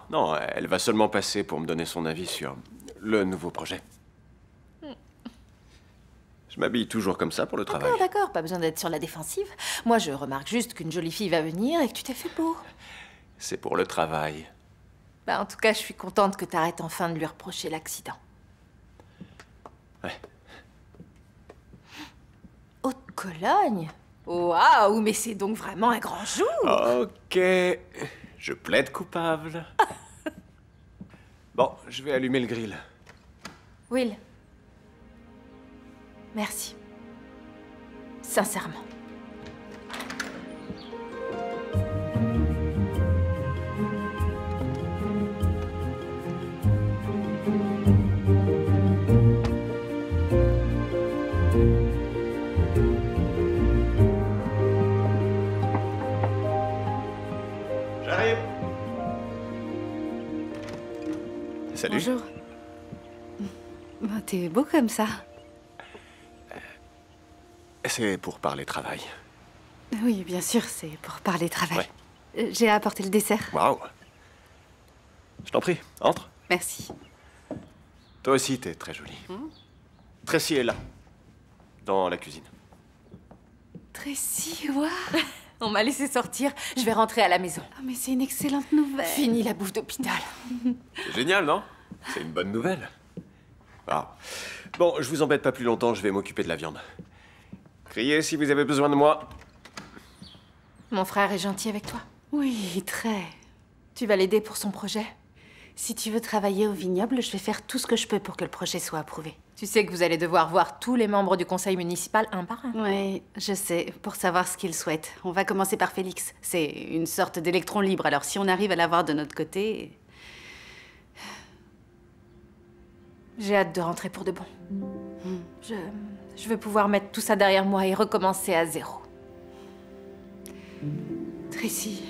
elle va seulement passer pour me donner son avis sur le nouveau projet. Je m'habille toujours comme ça pour le travail. D'accord, pas besoin d'être sur la défensive. Moi, je remarque juste qu'une jolie fille va venir et que tu t'es fait beau. C'est pour le travail. Bah, en tout cas, je suis contente que t'arrêtes enfin de lui reprocher l'accident. Ouais. Haute-Cologne? Waouh, mais c'est donc vraiment un grand jour! Ok, je plaide coupable. Bon, je vais allumer le grill. Will. Merci. Sincèrement. J'arrive. Salut. Bonjour. Bah, t'es beau comme ça. C'est pour parler travail. Oui, bien sûr, c'est pour parler travail. Ouais. J'ai apporté le dessert. Waouh. Je t'en prie, entre. Merci. Toi aussi, t'es très jolie. Tracy est là, dans la cuisine. Tracy, waouh. On m'a laissé sortir, je vais rentrer à la maison. Ah, mais c'est une excellente nouvelle. Fini la bouffe d'hôpital. C'est génial, non? C'est une bonne nouvelle. Waouh. Bon, je vous embête pas plus longtemps, je vais m'occuper de la viande. Criez si vous avez besoin de moi. Mon frère est gentil avec toi. Oui, très. Tu vas l'aider pour son projet? Si tu veux travailler au vignoble, je vais faire tout ce que je peux pour que le projet soit approuvé. Tu sais que vous allez devoir voir tous les membres du conseil municipal un par un. Oui, je sais, pour savoir ce qu'ils souhaitent. On va commencer par Félix. C'est une sorte d'électron libre, alors si on arrive à l'avoir de notre côté... J'ai hâte de rentrer pour de bon. Je veux pouvoir mettre tout ça derrière moi et recommencer à zéro. Tracy,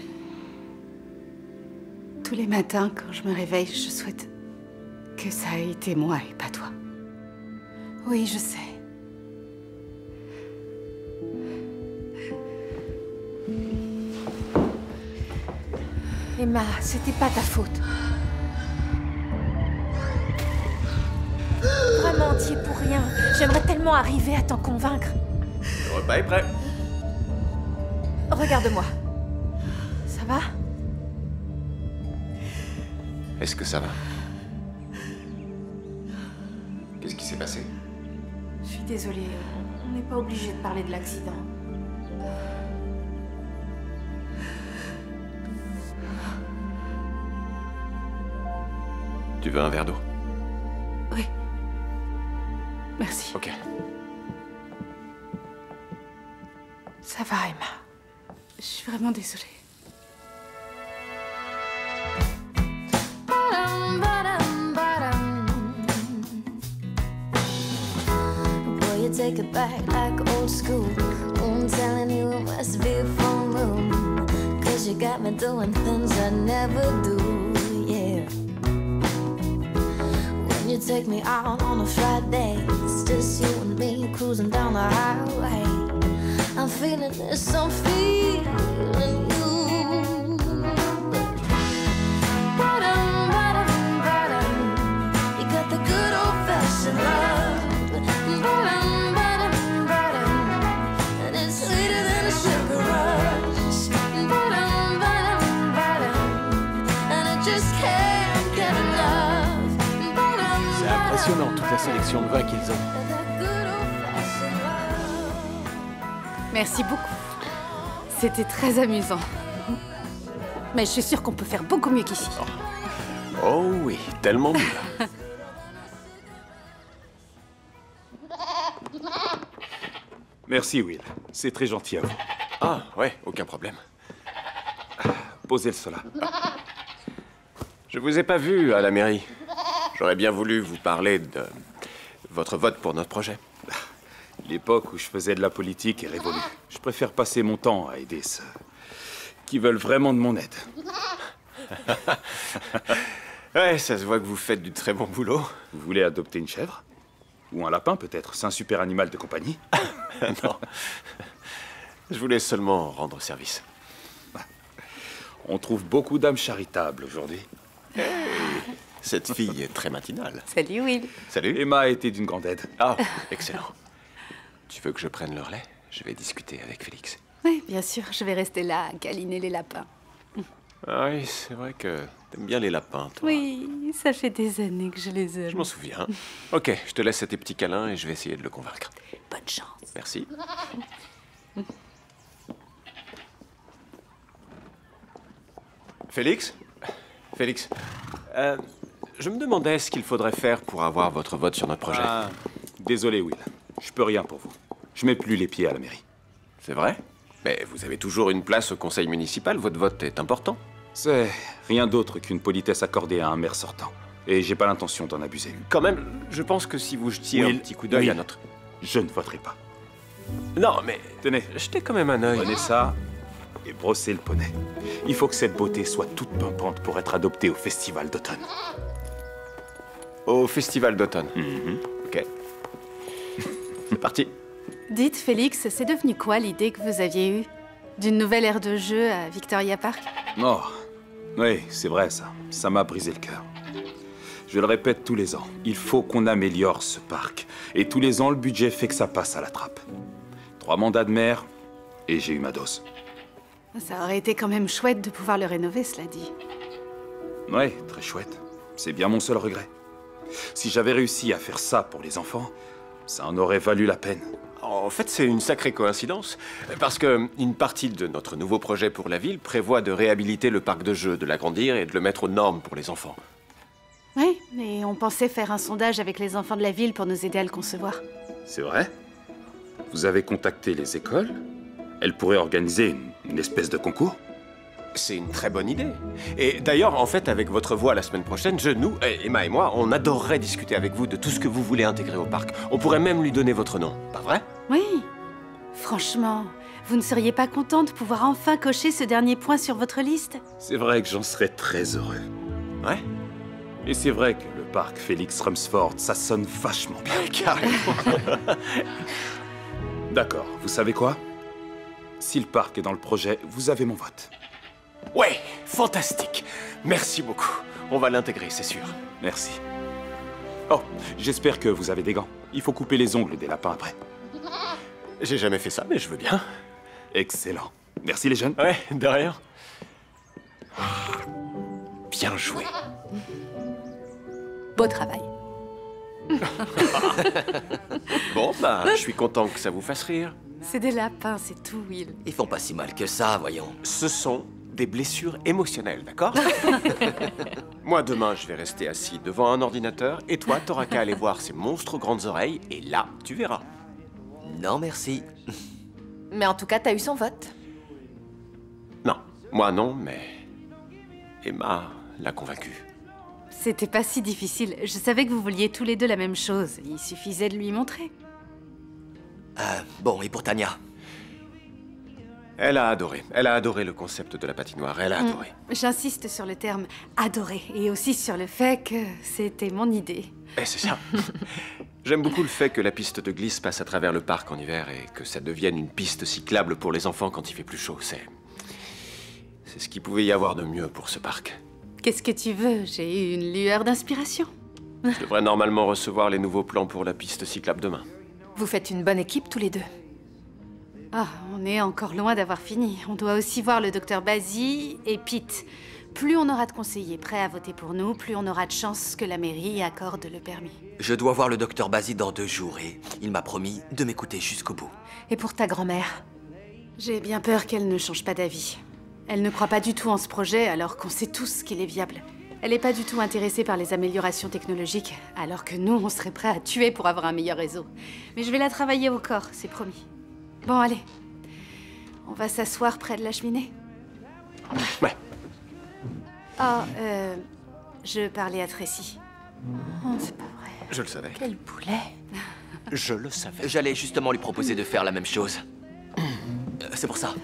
tous les matins, quand je me réveille, je souhaite que ça ait été moi et pas toi. Oui, je sais. Emma, c'était pas ta faute. Vraiment, t'y es pour rien. J'aimerais tellement arriver à t'en convaincre. Le repas est prêt. Regarde-moi. Ça va? Est-ce que ça va? Qu'est-ce qui s'est passé? Je suis désolée. On n'est pas obligé de parler de l'accident. Tu veux un verre d'eau? Oui. Merci. Ok. Ça va, Emma. Je suis vraiment désolée. Boy, you take it back like old school. I'm telling you it must be from room. Cause you got me doing things I never do, yeah. When you take me out on a Friday, it's just you and me cruising down the highway. I'm feeling this, I'm feeling you. Ba-dum, ba-dum, ba-dum. You got the good old-fashioned love. Ba-dum, ba-dum, ba-dum. And it's sweeter than a sugar rush. Ba-dum, ba-dum, ba-dum. And I just can't get enough. Ba-dum, C'est impressionnant toute la sélection de vins qu'ils ont. that good old-fashioned love. Merci beaucoup. C'était très amusant. Mais je suis sûre qu'on peut faire beaucoup mieux qu'ici. Oh oui, tellement mieux. Merci, Will. C'est très gentil à vous. Ah, ouais, aucun problème. Posez le cela. Je vous ai pas vu à la mairie. J'aurais bien voulu vous parler de votre vote pour notre projet. L'époque où je faisais de la politique est révolue. Je préfère passer mon temps à aider ceux qui veulent vraiment de mon aide. Ouais, ça se voit que vous faites du très bon boulot. Vous voulez adopter une chèvre? Ou un lapin, peut-être? C'est un super animal de compagnie. Non. Je voulais seulement rendre service. On trouve beaucoup d'âmes charitables aujourd'hui. Cette fille est très matinale. Salut, Will. Salut. Emma a été d'une grande aide. Ah, excellent. Tu veux que je prenne le relais? Je vais discuter avec Félix. Oui, bien sûr, je vais rester là à câliner les lapins. Ah oui, c'est vrai que t'aimes bien les lapins, toi. Oui, ça fait des années que je les aime. Je m'en souviens. Ok, je te laisse à tes petits câlins et je vais essayer de le convaincre. Bonne chance. Merci. Félix? Félix, je me demandais ce qu'il faudrait faire pour avoir votre vote sur notre projet. Ah, désolé, Will. Je peux rien pour vous. Je mets plus les pieds à la mairie. C'est vrai? Mais vous avez toujours une place au conseil municipal, votre vote est important. C'est rien d'autre qu'une politesse accordée à un maire sortant. Et j'ai pas l'intention d'en abuser. Quand même, je pense que si vous jetiez un petit coup d'œil à notre... Je ne voterai pas. Non, mais... Tenez. Jetez quand même un œil. Prenez ça et brossez le poney. Il faut que cette beauté soit toute pimpante pour être adoptée au festival d'automne. Au festival d'automne. Ok. C'est parti. Dites, Félix, c'est devenu quoi l'idée que vous aviez eue? D'une nouvelle aire de jeu à Victoria Park? Oh, oui, c'est vrai ça. Ça m'a brisé le cœur. Je le répète tous les ans, il faut qu'on améliore ce parc. Et tous les ans, le budget fait que ça passe à la trappe. 3 mandats de maire, et j'ai eu ma dose. Ça aurait été quand même chouette de pouvoir le rénover, cela dit. Ouais, très chouette. C'est bien mon seul regret. Si j'avais réussi à faire ça pour les enfants, ça en aurait valu la peine. En fait, c'est une sacrée coïncidence. Parce que une partie de notre nouveau projet pour la ville prévoit de réhabiliter le parc de jeux, de l'agrandir et de le mettre aux normes pour les enfants. Oui, mais on pensait faire un sondage avec les enfants de la ville pour nous aider à le concevoir. C'est vrai? Vous avez contacté les écoles? Elles pourraient organiser une espèce de concours? C'est une très bonne idée. Et d'ailleurs, en fait, avec votre voix la semaine prochaine, nous, Emma et moi, on adorerait discuter avec vous de tout ce que vous voulez intégrer au parc. On pourrait même lui donner votre nom, pas vrai? Oui. Franchement, vous ne seriez pas content de pouvoir enfin cocher ce dernier point sur votre liste? C'est vrai que j'en serais très heureux. Ouais. Et c'est vrai que le parc Félix Rumsford, ça sonne vachement bien. Carrément. D'accord, vous savez quoi? Si le parc est dans le projet, vous avez mon vote. Ouais, fantastique. Merci beaucoup. On va l'intégrer, c'est sûr. Merci. Oh, j'espère que vous avez des gants. Il faut couper les ongles des lapins après. J'ai jamais fait ça, mais je veux bien. Excellent. Merci les jeunes. Ouais, de rien. Bien joué. Beau travail. Bon, bah, je suis content que ça vous fasse rire. C'est des lapins, c'est tout, Will. Ils font pas si mal que ça, voyons. Ce sont des blessures émotionnelles, d'accord? Moi, demain, je vais rester assis devant un ordinateur et toi, t'auras qu'à aller voir ces monstres grandes oreilles et là, tu verras. Non, merci. Mais en tout cas, t'as eu son vote. Non, moi non, mais Emma l'a convaincu. C'était pas si difficile. Je savais que vous vouliez tous les deux la même chose. Il suffisait de lui montrer. Bon, et pour Tania? Elle a adoré. Elle a adoré le concept de la patinoire. Elle a adoré. J'insiste sur le terme « adorer » et aussi sur le fait que c'était mon idée. Et c'est ça. J'aime beaucoup le fait que la piste de glisse passe à travers le parc en hiver et que ça devienne une piste cyclable pour les enfants quand il fait plus chaud. C'est ce qu'il pouvait y avoir de mieux pour ce parc. Qu'est-ce que tu veux? J'ai eu une lueur d'inspiration. Je devrais normalement recevoir les nouveaux plans pour la piste cyclable demain. Vous faites une bonne équipe tous les deux. Ah, on est encore loin d'avoir fini. On doit aussi voir le docteur Basile et Pete. Plus on aura de conseillers prêts à voter pour nous, plus on aura de chances que la mairie accorde le permis. Je dois voir le docteur Basile dans 2 jours et il m'a promis de m'écouter jusqu'au bout. Et pour ta grand-mère? J'ai bien peur qu'elle ne change pas d'avis. Elle ne croit pas du tout en ce projet alors qu'on sait tous qu'il est viable. Elle n'est pas du tout intéressée par les améliorations technologiques, alors que nous, on serait prêts à tuer pour avoir un meilleur réseau. Mais je vais la travailler au corps, c'est promis. Bon, allez. On va s'asseoir près de la cheminée. Ouais. Oh, je parlais à Tracy. Oh, c'est pas vrai. Je le savais. Quel poulet. Je le savais. J'allais justement lui proposer de faire la même chose. C'est pour ça.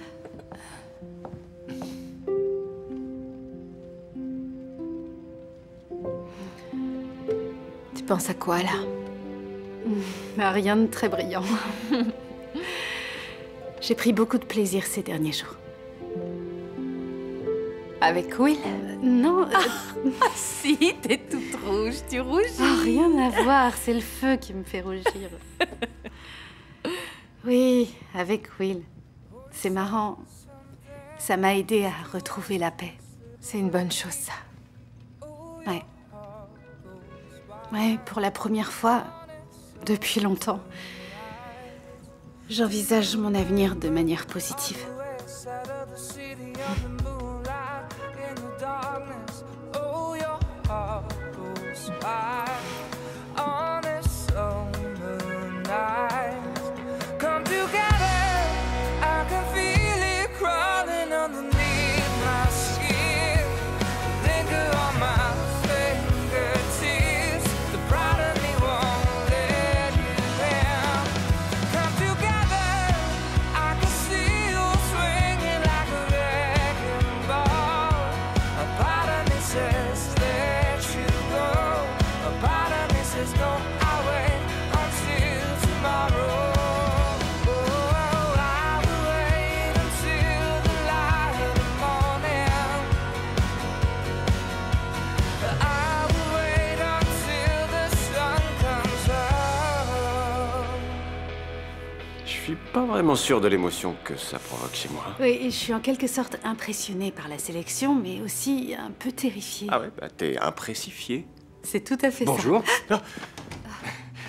Tu penses à quoi, là? Rien de très brillant. J'ai pris beaucoup de plaisir ces derniers jours. Avec Will? Non. Si, t'es toute rouge, tu rougis. Oh, rien à voir, c'est le feu qui me fait rougir. Oui, avec Will. C'est marrant. Ça m'a aidé à retrouver la paix. C'est une bonne chose, ça. Ouais. Ouais, pour la première fois, depuis longtemps, j'envisage mon avenir de manière positive. Come together pas vraiment sûr de l'émotion que ça provoque chez moi. Oui, et je suis en quelque sorte impressionnée par la sélection, mais aussi un peu terrifiée. Ah ouais, bah t'es impressifié. C'est tout à fait Bonjour. ça.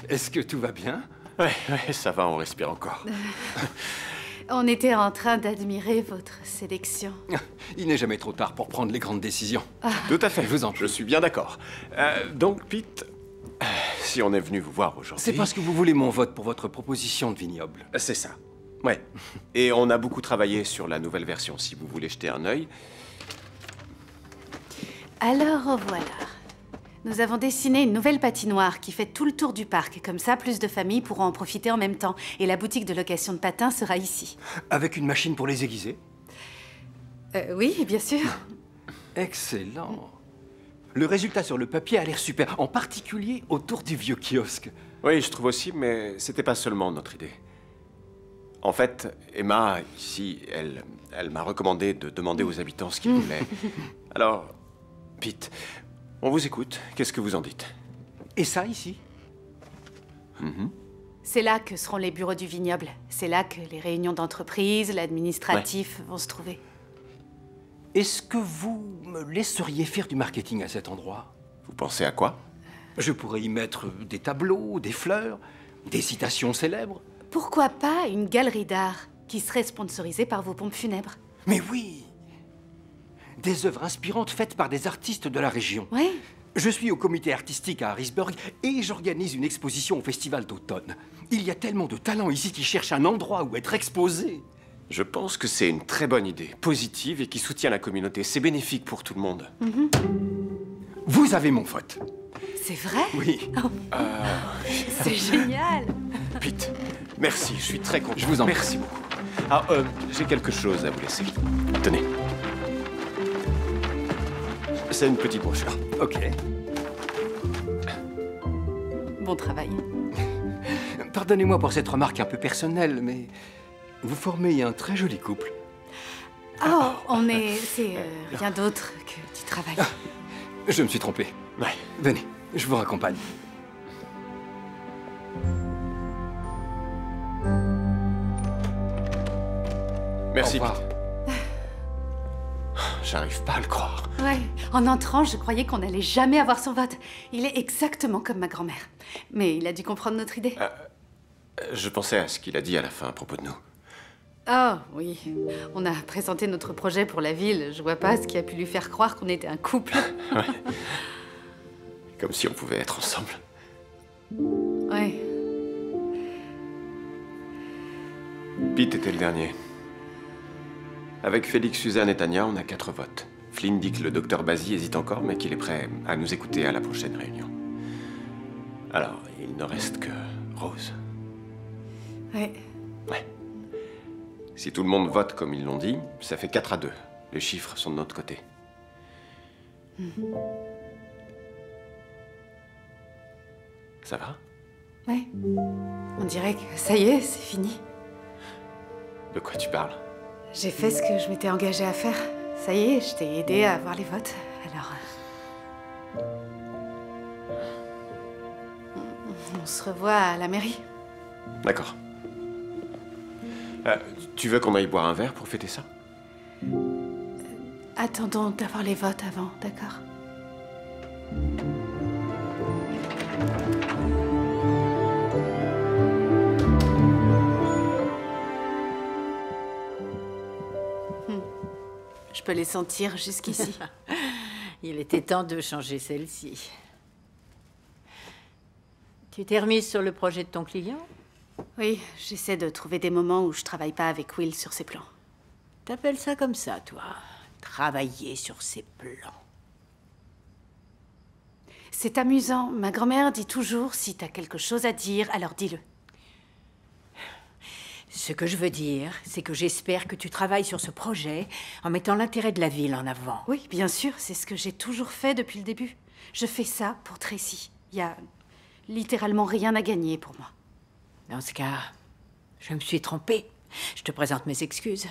Est-ce que tout va bien? Ouais, ça va, on respire encore. On était en train d'admirer votre sélection. Il n'est jamais trop tard pour prendre les grandes décisions. Tout à fait, Je vous en prie. je suis bien d'accord. Donc, Pete, si on est venu vous voir aujourd'hui... C'est parce que vous voulez mon vote pour votre proposition de vignoble. C'est ça. Ouais. Et on a beaucoup travaillé sur la nouvelle version, si vous voulez jeter un œil. Alors voilà. Nous avons dessiné une nouvelle patinoire qui fait tout le tour du parc. Comme ça, plus de familles pourront en profiter en même temps. Et la boutique de location de patins sera ici. Avec une machine pour les aiguiser? Oui, bien sûr. Excellent. Le résultat sur le papier a l'air super, en particulier autour du vieux kiosque. Oui, je trouve aussi, mais c'était pas seulement notre idée. En fait, Emma, ici, elle m'a recommandé de demander aux habitants ce qu'ils voulaient. Alors, Pete, on vous écoute. Qu'est-ce que vous en dites? Et ça, ici? C'est là que seront les bureaux du vignoble. C'est là que les réunions d'entreprise, l'administratif vont se trouver. Est-ce que vous me laisseriez faire du marketing à cet endroit? Vous pensez à quoi? Je pourrais y mettre des tableaux, des fleurs, des citations célèbres. Pourquoi pas une galerie d'art qui serait sponsorisée par vos pompes funèbres? Mais oui! Des œuvres inspirantes faites par des artistes de la région. Oui. Je suis au comité artistique à Harrisburg et j'organise une exposition au festival d'automne. Il y a tellement de talents ici qui cherchent un endroit où être exposés. Je pense que c'est une très bonne idée, positive et qui soutient la communauté. C'est bénéfique pour tout le monde. Vous avez mon vote. C'est vrai? Oui. C'est génial. Pete, merci, je suis très content. Je vous en prie. Merci beaucoup. Ah, j'ai quelque chose à vous laisser. Tenez. C'est une petite brochure. Ok. Bon travail. Pardonnez-moi pour cette remarque un peu personnelle, mais vous formez un très joli couple. Oh, c'est rien d'autre que du travail. Je me suis trompé. Ouais. Venez, je vous raccompagne. Merci, Au revoir. Pete. J'arrive pas à le croire. Ouais, en entrant, je croyais qu'on n'allait jamais avoir son vote. Il est exactement comme ma grand-mère. Mais il a dû comprendre notre idée. Je pensais à ce qu'il a dit à la fin à propos de nous. Oh, oui. On a présenté notre projet pour la ville. Je vois pas ce qui a pu lui faire croire qu'on était un couple. Comme si on pouvait être ensemble. Ouais. Pete était le dernier. Avec Félix, Suzanne et Tania, on a 4 votes. Flynn dit que le docteur Basie hésite encore, mais qu'il est prêt à nous écouter à la prochaine réunion. Alors, il ne reste que Rose. Ouais. Ouais. Si tout le monde vote comme ils l'ont dit, ça fait 4-2. Les chiffres sont de notre côté. Ça va? Ouais. On dirait que ça y est, c'est fini. De quoi tu parles? J'ai fait ce que je m'étais engagée à faire. Ça y est, je t'ai aidé à avoir les votes. Alors... on se revoit à la mairie. D'accord. Tu veux qu'on aille boire un verre pour fêter ça? Attendons d'avoir les votes avant, d'accord? Je peux les sentir jusqu'ici. Il était temps de changer celle-ci. Tu t'es remise sur le projet de ton client? Oui, j'essaie de trouver des moments où je travaille pas avec Will sur ses plans. T'appelles ça comme ça, toi? Travailler sur ses plans. C'est amusant. Ma grand-mère dit toujours, si t'as quelque chose à dire, alors dis-le. Ce que je veux dire, c'est que j'espère que tu travailles sur ce projet en mettant l'intérêt de la ville en avant. Oui, bien sûr, c'est ce que j'ai toujours fait depuis le début. Je fais ça pour Tracy. Il y a littéralement rien à gagner pour moi. Dans ce cas, je me suis trompée. Je te présente mes excuses.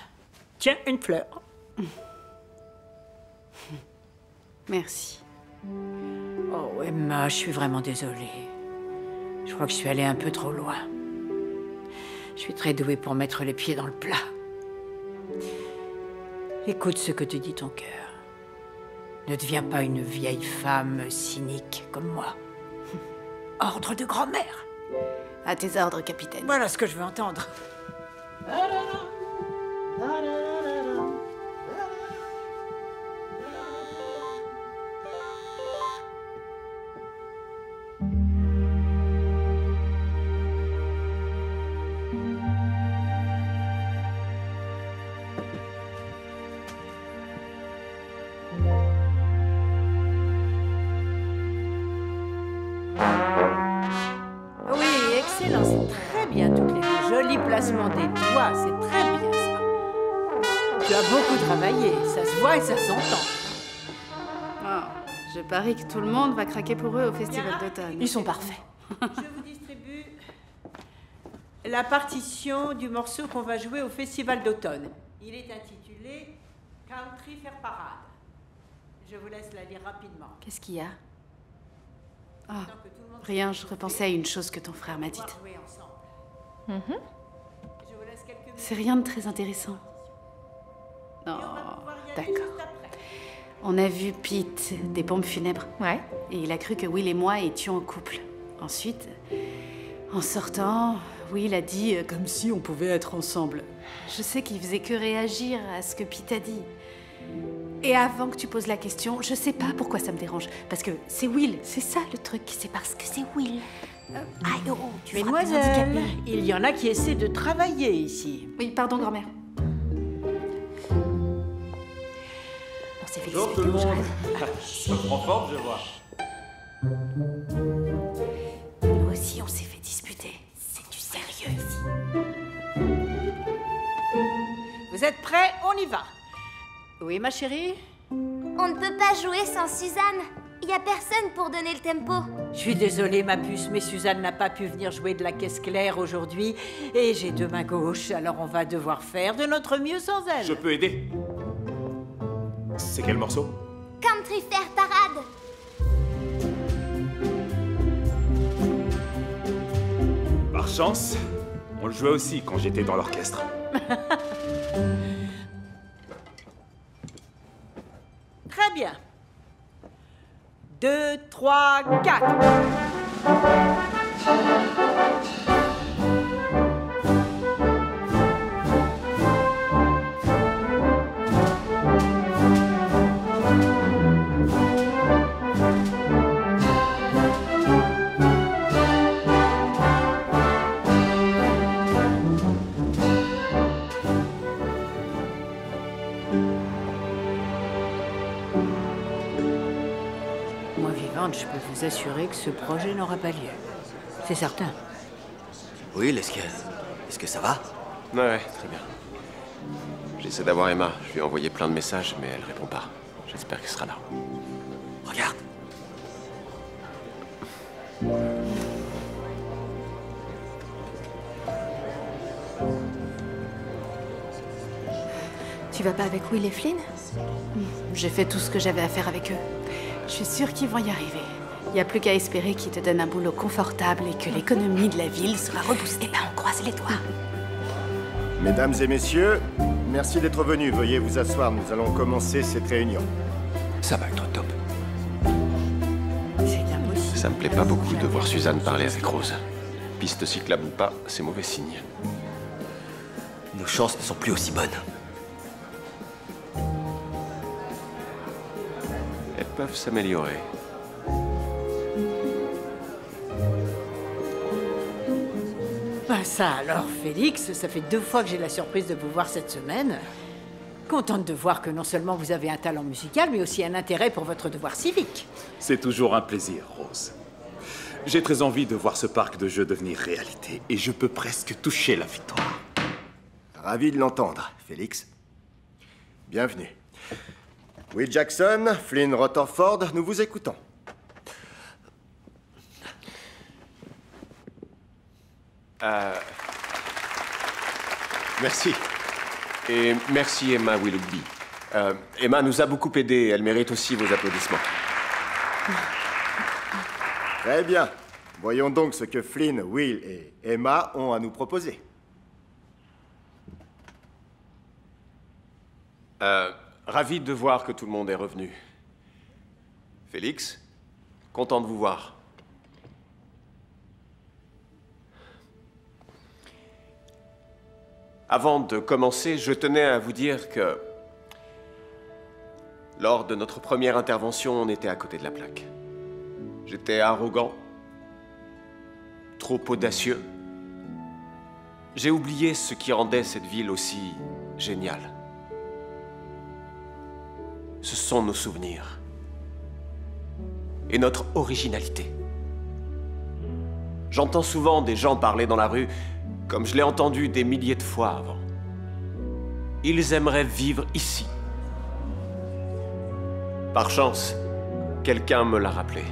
Tiens, une fleur. Merci. Oh, Emma, je suis vraiment désolée. Je crois que je suis allée un peu trop loin. Je suis très douée pour mettre les pieds dans le plat. Écoute ce que te dit ton cœur. Ne deviens pas une vieille femme cynique comme moi. Ordre de grand-mère. À tes ordres, capitaine. Voilà ce que je veux entendre. Oui, excellent, c'est très bien toutes les deux. Joli placement des doigts, c'est très bien ça. Tu as beaucoup travaillé, ça se voit et ça s'entend. Oh, je parie que tout le monde va craquer pour eux au festival d'automne. Ils sont parfaits. Je vous distribue la partition du morceau qu'on va jouer au festival d'automne. Il est intitulé Country Fair Parade. Je vous laisse la lire rapidement. Qu'est-ce qu'il y a? Ah, rien, je repensais à une chose que ton frère m'a dite. C'est rien de très intéressant. Oh, d'accord. On a vu Pete des pompes funèbres. Ouais. Et il a cru que Will et moi étions en couple. Ensuite, en sortant, Will a dit comme si on pouvait être ensemble. Je sais qu'il faisait que réagir à ce que Pete a dit. Et avant que tu poses la question, je sais pas pourquoi ça me dérange. Parce que c'est Will, c'est ça le truc. C'est parce que c'est Will. Aïe, oh, tu frappes les Mesdemoiselles, handicapés. il y en a qui essaient de travailler ici. Oui, pardon, grand-mère. On s'est fait Bonjour tout le monde. Ça prend forme, je vois. Nous aussi, on s'est fait disputer. C'est du sérieux ici. Vous êtes prêts? On y va. Oui, ma chérie? On ne peut pas jouer sans Suzanne. Il n'y a personne pour donner le tempo. Je suis désolée, ma puce, mais Suzanne n'a pas pu venir jouer de la caisse claire aujourd'hui. Et j'ai deux mains gauches, alors on va devoir faire de notre mieux sans elle. Je peux aider. C'est quel morceau? Country Fair Parade. Par chance, on le jouait aussi quand j'étais dans l'orchestre. Très bien. 2, 3, 4. Moi vivante, je peux vous assurer que ce projet n'aura pas lieu. C'est certain. Oui, est-ce que ça va? Ouais, très bien. J'essaie d'avoir Emma. Je lui ai envoyé plein de messages, mais elle répond pas. J'espère qu'elle sera là. Regarde. Tu vas pas avec Will et Flynn? J'ai fait tout ce que j'avais à faire avec eux. Je suis sûre qu'ils vont y arriver. Il n'y a plus qu'à espérer qu'ils te donnent un boulot confortable et que l'économie de la ville soit reboostée. Eh ben, on croise les doigts. Mesdames et messieurs, merci d'être venus. Veuillez vous asseoir, nous allons commencer cette réunion. Ça va être top. C'est bien possible. Ça me plaît pas beaucoup de voir Suzanne parler avec Rose. Piste cyclable ou pas, c'est mauvais signe. Nos chances ne sont plus aussi bonnes. Elles peuvent s'améliorer. Ben ça alors, Félix, ça fait 2 fois que j'ai la surprise de vous voir cette semaine. Contente de voir que non seulement vous avez un talent musical, mais aussi un intérêt pour votre devoir civique. C'est toujours un plaisir, Rose. J'ai très envie de voir ce parc de jeux devenir réalité, et je peux presque toucher la victoire. Ravi de l'entendre, Félix. Bienvenue. Will Jackson, Flynn Rutherford, nous vous écoutons. Merci. Et merci Emma Willoughby. Emma nous a beaucoup aidés. Elle mérite aussi vos applaudissements. Très bien. Voyons donc ce que Flynn, Will et Emma ont à nous proposer. Ravi de voir que tout le monde est revenu. Félix, content de vous voir. Avant de commencer, je tenais à vous dire que lors de notre première intervention, on était à côté de la plaque. J'étais arrogant, trop audacieux. J'ai oublié ce qui rendait cette ville aussi géniale. Ce sont nos souvenirs et notre originalité. J'entends souvent des gens parler dans la rue comme je l'ai entendu des milliers de fois avant. Ils aimeraient vivre ici. Par chance, quelqu'un me l'a rappelé.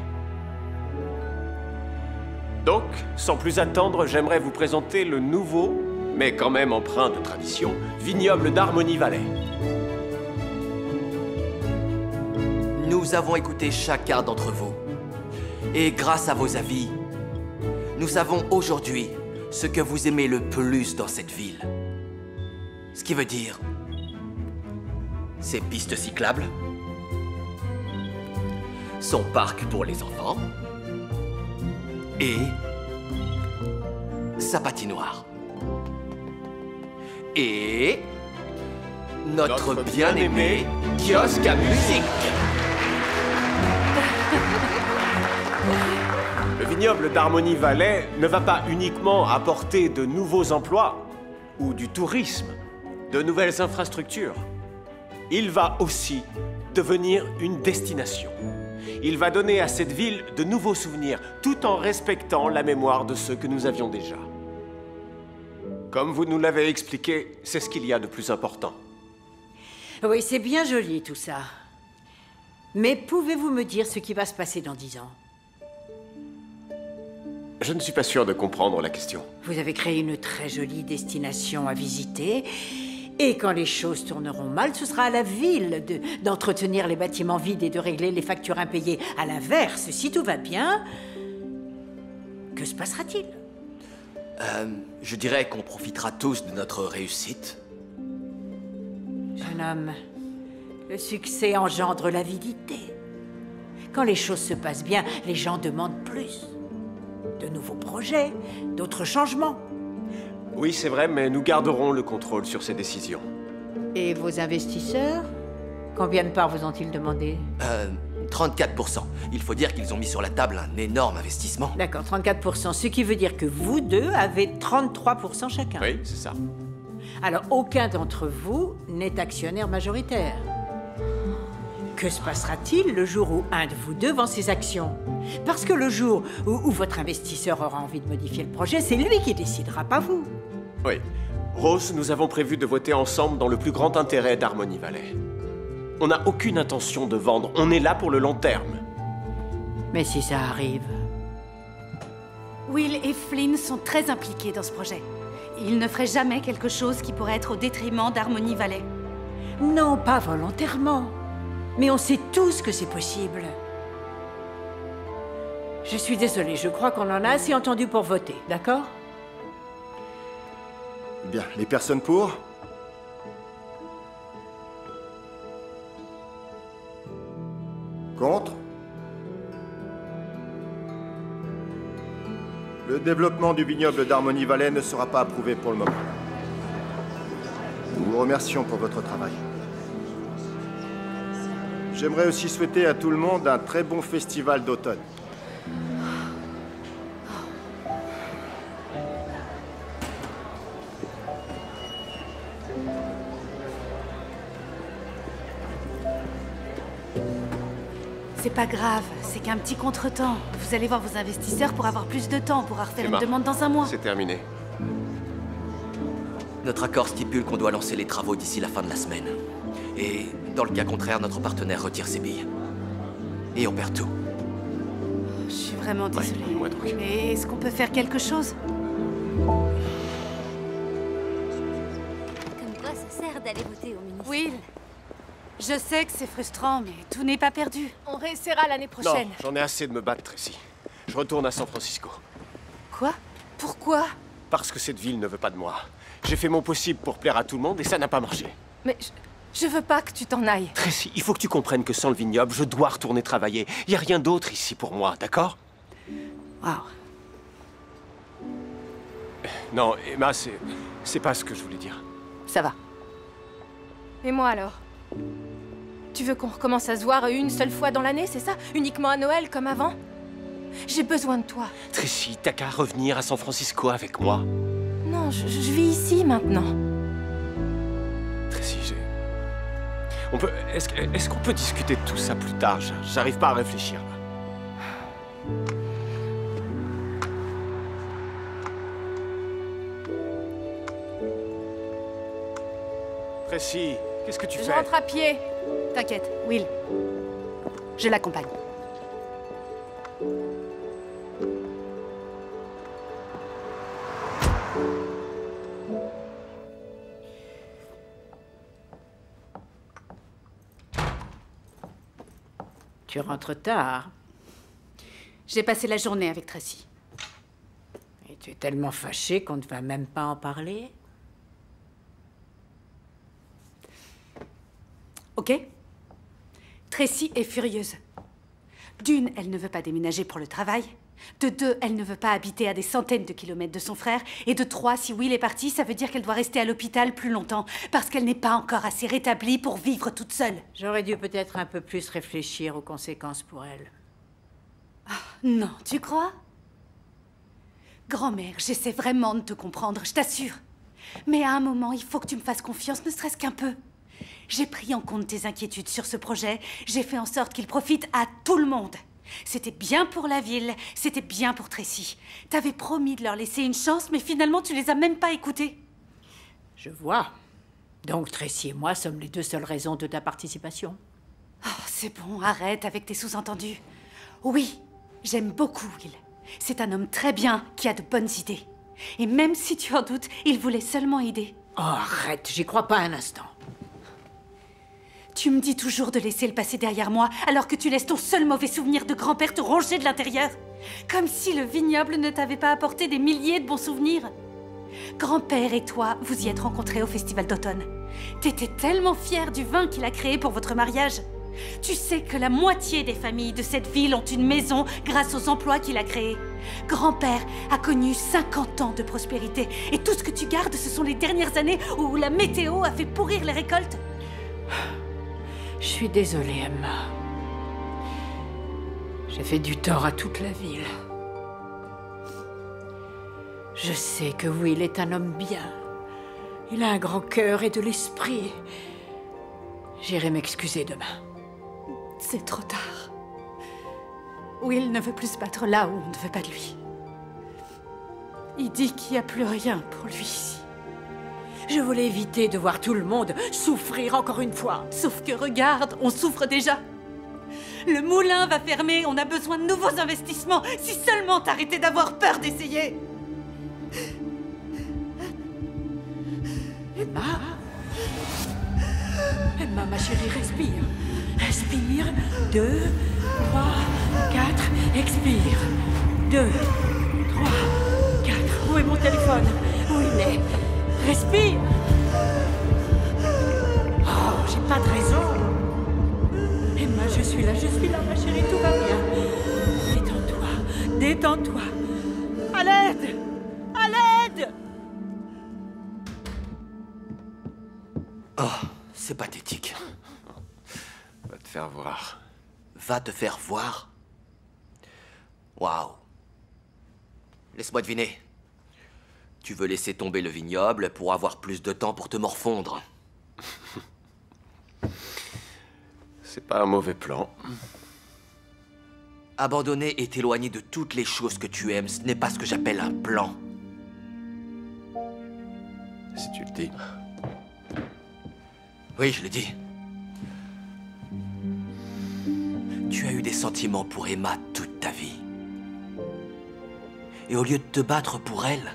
Donc, sans plus attendre, j'aimerais vous présenter le nouveau, mais quand même empreint de tradition, vignoble d'Harmony Valley. Nous avons écouté chacun d'entre vous. Et grâce à vos avis, nous savons aujourd'hui ce que vous aimez le plus dans cette ville. Ce qui veut dire ses pistes cyclables, son parc pour les enfants et sa patinoire. Et notre bien-aimé kiosque à musique. Le vignoble d'Harmony Valley ne va pas uniquement apporter de nouveaux emplois ou du tourisme, de nouvelles infrastructures. Il va aussi devenir une destination. Il va donner à cette ville de nouveaux souvenirs, tout en respectant la mémoire de ceux que nous avions déjà. Comme vous nous l'avez expliqué, c'est ce qu'il y a de plus important. Oui, c'est bien joli tout ça. Mais pouvez-vous me dire ce qui va se passer dans 10 ans? Je ne suis pas sûr de comprendre la question. Vous avez créé une très jolie destination à visiter. Et quand les choses tourneront mal, ce sera à la ville d'entretenir les bâtiments vides et de régler les factures impayées. À l'inverse, si tout va bien, que se passera-t-il? Je dirais qu'on profitera tous de notre réussite. Jeune homme, le succès engendre l'avidité. Quand les choses se passent bien, les gens demandent plus. De nouveaux projets, d'autres changements. Oui, c'est vrai, mais nous garderons le contrôle sur ces décisions. Et vos investisseurs? Combien de parts vous ont-ils demandé? 34%. Il faut dire qu'ils ont mis sur la table un énorme investissement. D'accord, 34%. Ce qui veut dire que vous deux avez 33% chacun. Oui, c'est ça. Alors, aucun d'entre vous n'est actionnaire majoritaire. Que se passera-t-il le jour où un de vous deux vend ses actions? Parce que le jour où votre investisseur aura envie de modifier le projet, c'est lui qui décidera, pas vous. Oui. Rose, nous avons prévu de voter ensemble dans le plus grand intérêt d'Harmony Valley. On n'a aucune intention de vendre. On est là pour le long terme. Mais si ça arrive... Will et Flynn sont très impliqués dans ce projet. Ils ne feraient jamais quelque chose qui pourrait être au détriment d'Harmony Valley. Non, pas volontairement. Mais on sait tous que c'est possible. Je suis désolée, je crois qu'on en a assez entendu pour voter, d'accord? Bien, les personnes pour? Contre? Le développement du vignoble d'Harmony Valley ne sera pas approuvé pour le moment. Nous vous remercions pour votre travail. J'aimerais aussi souhaiter à tout le monde un très bon festival d'automne. C'est pas grave, c'est qu'un petit contretemps. Vous allez voir vos investisseurs pour avoir plus de temps, pour refaire Emma, une demande dans un mois. C'est terminé. Notre accord stipule qu'on doit lancer les travaux d'ici la fin de la semaine. Et dans le cas contraire, notre partenaire retire ses billes. Et on perd tout. Je suis vraiment désolée. Oui, moi donc. Mais est-ce qu'on peut faire quelque chose? Comme quoi ça sert d'aller voter au municipal. Will, je sais que c'est frustrant, mais tout n'est pas perdu. On réessaiera l'année prochaine. Non, j'en ai assez de me battre, Tracy. Je retourne à San Francisco. Quoi? Pourquoi? Parce que cette ville ne veut pas de moi. J'ai fait mon possible pour plaire à tout le monde et ça n'a pas marché. Mais Je veux pas que tu t'en ailles. Tracy, il faut que tu comprennes que sans le vignoble, je dois retourner travailler. Il n'y a rien d'autre ici pour moi, d'accord? Waouh. Non, Emma, c'est pas ce que je voulais dire. Ça va. Et moi alors? Tu veux qu'on recommence à se voir une seule fois dans l'année, c'est ça? Uniquement à Noël, comme avant? J'ai besoin de toi. Tracy, t'as qu'à revenir à San Francisco avec moi. Non, je vis ici maintenant. Tracy, Est-ce qu'on peut discuter de tout ça plus tard? J'arrive pas à réfléchir, là. Tracy, qu'est-ce que tu Je fais? rentre à pied. T'inquiète, Will. Je l'accompagne. Tu rentres tard. J'ai passé la journée avec Tracy. Et tu es tellement fâchée qu'on ne va même pas en parler? Ok? Tracy est furieuse. D'une, elle ne veut pas déménager pour le travail. De deux, elle ne veut pas habiter à des centaines de kilomètres de son frère. Et de trois, si Will est parti, ça veut dire qu'elle doit rester à l'hôpital plus longtemps, parce qu'elle n'est pas encore assez rétablie pour vivre toute seule. J'aurais dû peut-être un peu plus réfléchir aux conséquences pour elle. Non, tu crois? Grand-mère, j'essaie vraiment de te comprendre, je t'assure. Mais à un moment, il faut que tu me fasses confiance, ne serait-ce qu'un peu. J'ai pris en compte tes inquiétudes sur ce projet. J'ai fait en sorte qu'il profite à tout le monde. C'était bien pour la ville, c'était bien pour Tracy. T'avais promis de leur laisser une chance, mais finalement, tu les as même pas écoutés. Je vois. Donc Tracy et moi sommes les deux seules raisons de ta participation. Oh, c'est bon, arrête avec tes sous-entendus. Oui, j'aime beaucoup Will. C'est un homme très bien, qui a de bonnes idées. Et même si tu en doutes, il voulait seulement aider. Oh, arrête, j'y crois pas un instant. Tu me dis toujours de laisser le passé derrière moi, alors que tu laisses ton seul mauvais souvenir de grand-père te ronger de l'intérieur. Comme si le vignoble ne t'avait pas apporté des milliers de bons souvenirs. Grand-père et toi, vous y êtes rencontrés au festival d'automne. T'étais tellement fière du vin qu'il a créé pour votre mariage. Tu sais que la moitié des familles de cette ville ont une maison grâce aux emplois qu'il a créés. Grand-père a connu 50 ans de prospérité. Et tout ce que tu gardes, ce sont les dernières années où la météo a fait pourrir les récoltes. Je suis désolée, Emma. J'ai fait du tort à toute la ville. Je sais que Will est un homme bien. Il a un grand cœur et de l'esprit. J'irai m'excuser demain. C'est trop tard. Will ne veut plus se battre là où on ne veut pas de lui. Il dit qu'il n'y a plus rien pour lui ici. Je voulais éviter de voir tout le monde souffrir encore une fois. Sauf que regarde, on souffre déjà. Le moulin va fermer, on a besoin de nouveaux investissements. Si seulement t'arrêtais d'avoir peur d'essayer. Emma? Emma, ma chérie, respire. Respire. 2, 3, 4, expire. 2, 3, 4. Où est mon téléphone? Où il est? Respire. Oh, j'ai pas de raison. Emma, je suis là, ma chérie, tout va bien. Détends-toi, détends-toi. À l'aide! À l'aide! Oh, c'est pathétique. Va te faire voir. Va te faire voir? Waouh. Laisse-moi deviner. Tu veux laisser tomber le vignoble pour avoir plus de temps pour te morfondre. C'est pas un mauvais plan. Abandonner et t'éloigner de toutes les choses que tu aimes, ce n'est pas ce que j'appelle un plan. Si tu le dis. Oui, je le dis. Tu as eu des sentiments pour Emma toute ta vie. Et au lieu de te battre pour elle,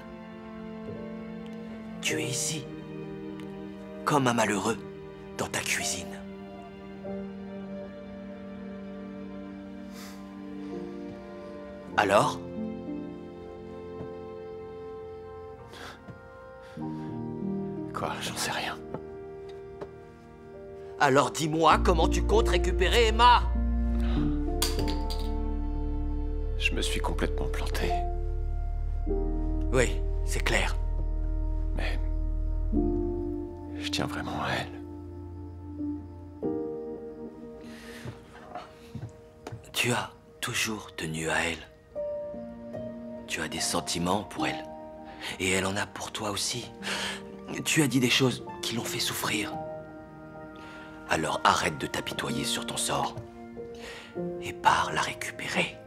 tu es ici, comme un malheureux, dans ta cuisine. Alors? Quoi? J'en sais rien. Alors dis-moi comment tu comptes récupérer Emma? Je me suis complètement planté. Oui, c'est clair. Mais... je tiens vraiment à elle. Tu as toujours tenu à elle. Tu as des sentiments pour elle. Et elle en a pour toi aussi. Tu as dit des choses qui l'ont fait souffrir. Alors arrête de t'apitoyer sur ton sort. Et pars la récupérer.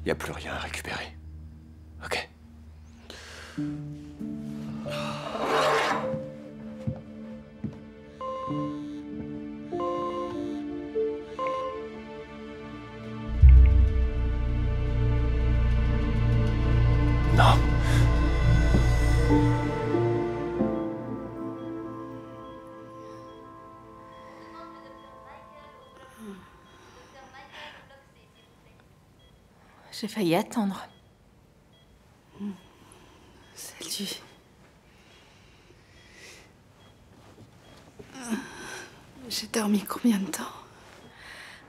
Y a plus rien à récupérer. Ok. Non. J'ai failli attendre. Salut. J'ai dormi combien de temps?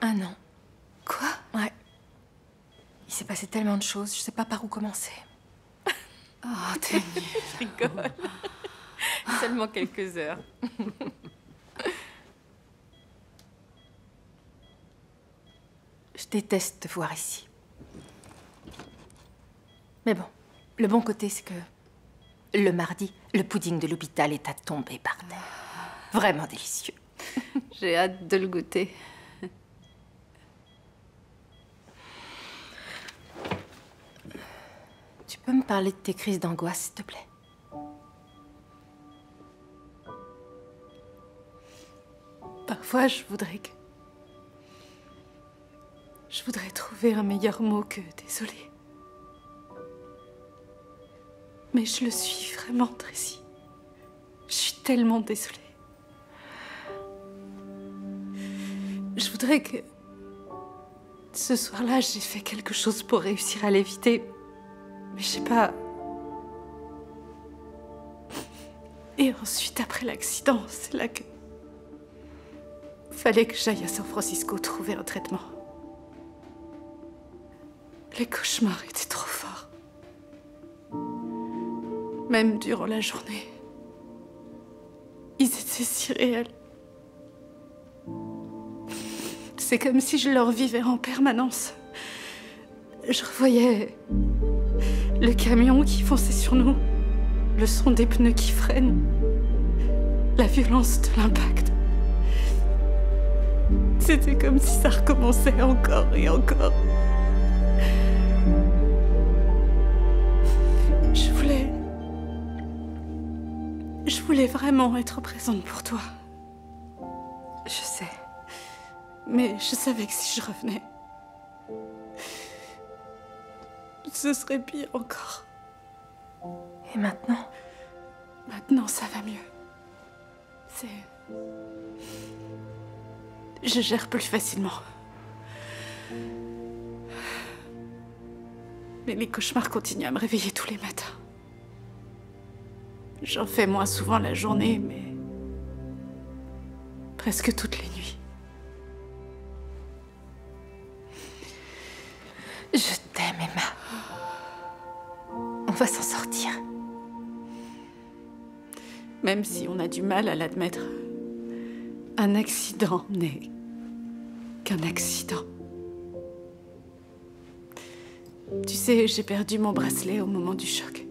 1 an. Quoi? Ouais. Il s'est passé tellement de choses, je sais pas par où commencer. Oh, t'es nulle. Je rigole. Seulement quelques heures. Je déteste te voir ici. Mais bon, le bon côté, c'est que le mardi, le pudding de l'hôpital est à tomber par terre. Vraiment délicieux. J'ai hâte de le goûter. Tu peux me parler de tes crises d'angoisse, s'il te plaît? Parfois, je voudrais trouver un meilleur mot que désolé. Mais je le suis vraiment, Tracy. Je suis tellement désolée. Je voudrais que... ce soir-là, j'ai fait quelque chose pour réussir à l'éviter. Mais je sais pas... Et ensuite, après l'accident, c'est là que... fallait que j'aille à San Francisco trouver un traitement. Les cauchemars étaient trop forts. Même durant la journée. Ils étaient si réels. C'est comme si je leur vivais en permanence. Je revoyais le camion qui fonçait sur nous, le son des pneus qui freinent, la violence de l'impact. C'était comme si ça recommençait encore et encore. Je voulais vraiment être présente pour toi. Je sais. Mais je savais que si je revenais, ce serait pire encore. Et maintenant? Maintenant, ça va mieux. Je gère plus facilement. Mais les cauchemars continuent à me réveiller tous les matins. J'en fais moins souvent la journée, mais presque toutes les nuits. Je t'aime, Emma. On va s'en sortir. Même si on a du mal à l'admettre, un accident n'est qu'un accident. Tu sais, j'ai perdu mon bracelet au moment du choc.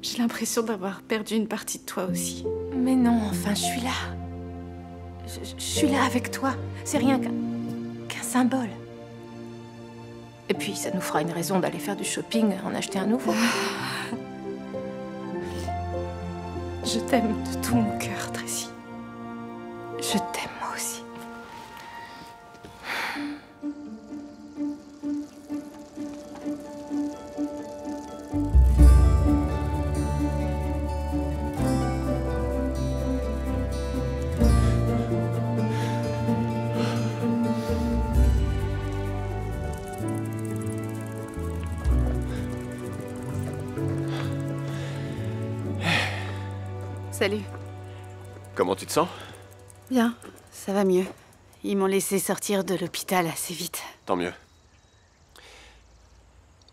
J'ai l'impression d'avoir perdu une partie de toi aussi. Mais non, enfin, je suis là. Je suis là avec toi. C'est rien qu'un symbole. Et puis, ça nous fera une raison d'aller faire du shopping, en acheter un nouveau. Je t'aime de tout mon cœur, Tracy. Je t'aime, moi aussi. Salut. Comment tu te sens? Bien, ça va mieux. Ils m'ont laissé sortir de l'hôpital assez vite. Tant mieux.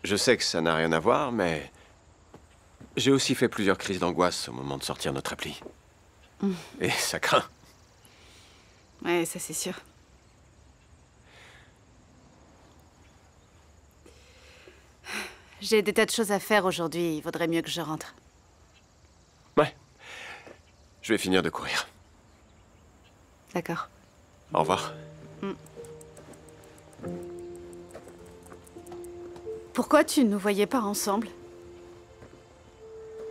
Je sais que ça n'a rien à voir, mais... j'ai aussi fait plusieurs crises d'angoisse au moment de sortir notre appli. Et ça craint. Ouais, ça c'est sûr. J'ai des tas de choses à faire aujourd'hui, il vaudrait mieux que je rentre. Ouais. Je vais finir de courir. D'accord. Au revoir. Pourquoi tu ne nous voyais pas ensemble?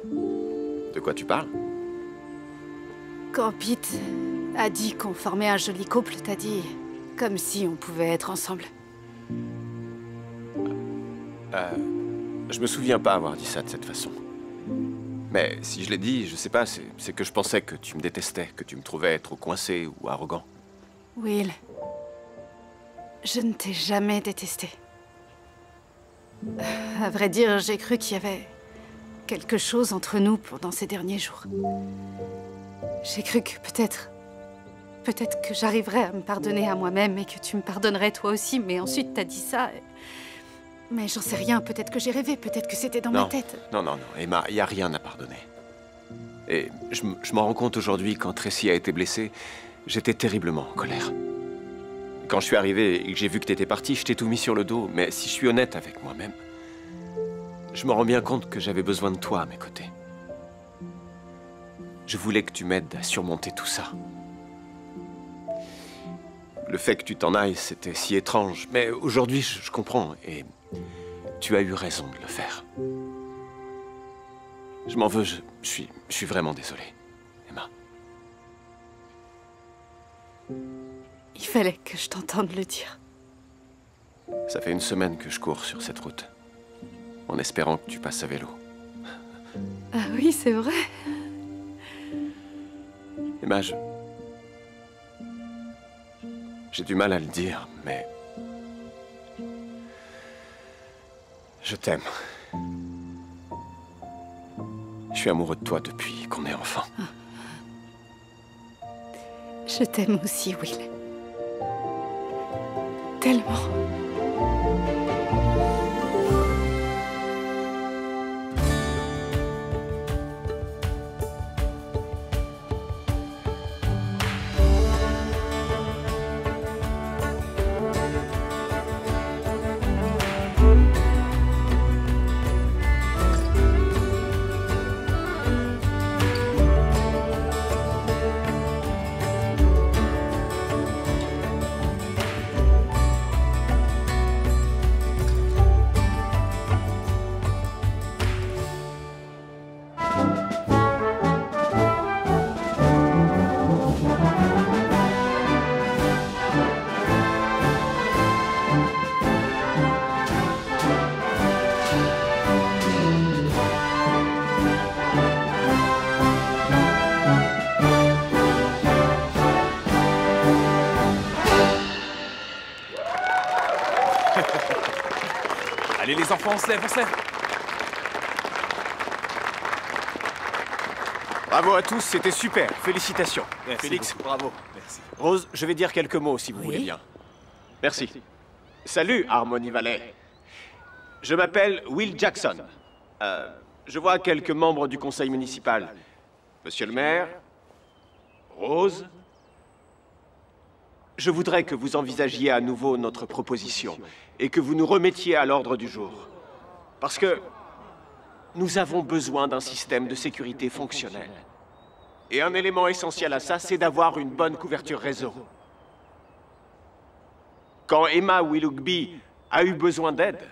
De quoi tu parles? Quand Pete a dit qu'on formait un joli couple, t'as dit comme si on pouvait être ensemble. Je me souviens pas avoir dit ça de cette façon. Mais si je l'ai dit, je sais pas, c'est que je pensais que tu me détestais, que tu me trouvais trop coincé ou arrogant. Will, je ne t'ai jamais détesté. À vrai dire, j'ai cru qu'il y avait quelque chose entre nous pendant ces derniers jours. J'ai cru que peut-être que j'arriverais à me pardonner à moi-même et que tu me pardonnerais toi aussi, mais ensuite t'as dit ça. Mais j'en sais rien, peut-être que j'ai rêvé, peut-être que c'était dans ma tête. Non, Emma, il n'y a rien à pardonner. Et je m'en rends compte aujourd'hui, quand Tracy a été blessée, j'étais terriblement en colère. Quand je suis arrivé et que j'ai vu que t'étais parti, je t'ai tout mis sur le dos, mais si je suis honnête avec moi-même, je me rends bien compte que j'avais besoin de toi à mes côtés. Je voulais que tu m'aides à surmonter tout ça. Le fait que tu t'en ailles, c'était si étrange, mais aujourd'hui, je comprends, et tu as eu raison de le faire. Je m'en veux, je suis vraiment désolé, Emma. Il fallait que je t'entende le dire. Ça fait une semaine que je cours sur cette route, en espérant que tu passes à vélo. Ah oui, c'est vrai. Emma, j'ai du mal à le dire, mais... je t'aime. Je suis amoureux de toi depuis qu'on est enfant. Je t'aime aussi, Will. Tellement. Allez les enfants, on se lève, on se lève. Bravo à tous, c'était super. Félicitations. Merci Félix, beaucoup. bravo. Merci. Rose, je vais dire quelques mots si vous voulez bien. Merci. Salut, Harmony Valley. Je m'appelle Will Jackson. Je vois quelques membres du conseil municipal. Monsieur le maire, Rose. Je voudrais que vous envisagiez à nouveau notre proposition et que vous nous remettiez à l'ordre du jour. Parce que nous avons besoin d'un système de sécurité fonctionnel. Et un élément essentiel à ça, c'est d'avoir une bonne couverture réseau. Quand Emma Willoughby a eu besoin d'aide,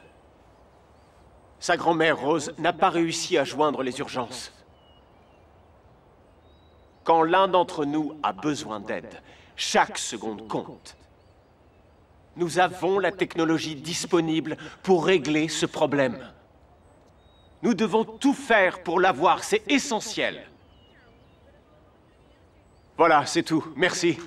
sa grand-mère Rose n'a pas réussi à joindre les urgences. Quand l'un d'entre nous a besoin d'aide, chaque seconde compte. Nous avons la technologie disponible pour régler ce problème. Nous devons tout faire pour l'avoir, c'est essentiel. Voilà, c'est tout. Merci.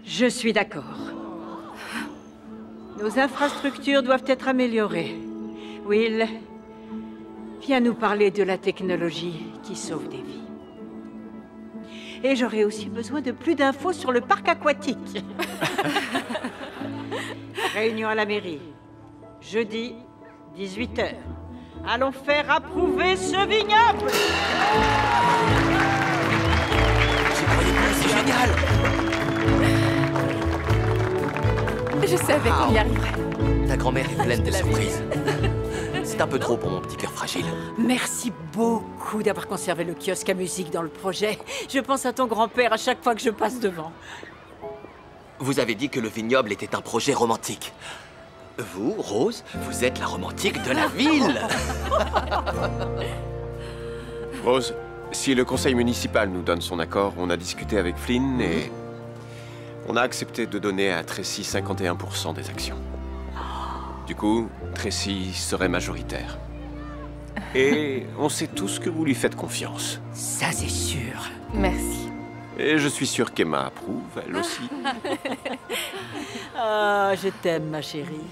Je suis d'accord. Nos infrastructures doivent être améliorées. Will, viens nous parler de la technologie qui sauve des vies. Et j'aurai aussi besoin de plus d'infos sur le parc aquatique. Réunion à la mairie. Jeudi, 18h. Allons faire approuver ce vignoble. J'y croyais pas, c'est génial. Je savais qu'on y arriverait. Ta grand-mère est pleine de surprises. C'est un peu trop pour mon petit cœur fragile. Merci beaucoup d'avoir conservé le kiosque à musique dans le projet. Je pense à ton grand-père à chaque fois que je passe devant. Vous avez dit que le vignoble était un projet romantique. Vous, Rose, vous êtes la romantique de la ville. Rose, si le conseil municipal nous donne son accord, on a discuté avec Flynn et on a accepté de donner à Tracy 51% des actions. Du coup, Tracy serait majoritaire. Et on sait tous que vous lui faites confiance. Ça, c'est sûr. Merci. Et je suis sûr qu'Emma approuve, elle aussi. Ah, je t'aime, ma chérie.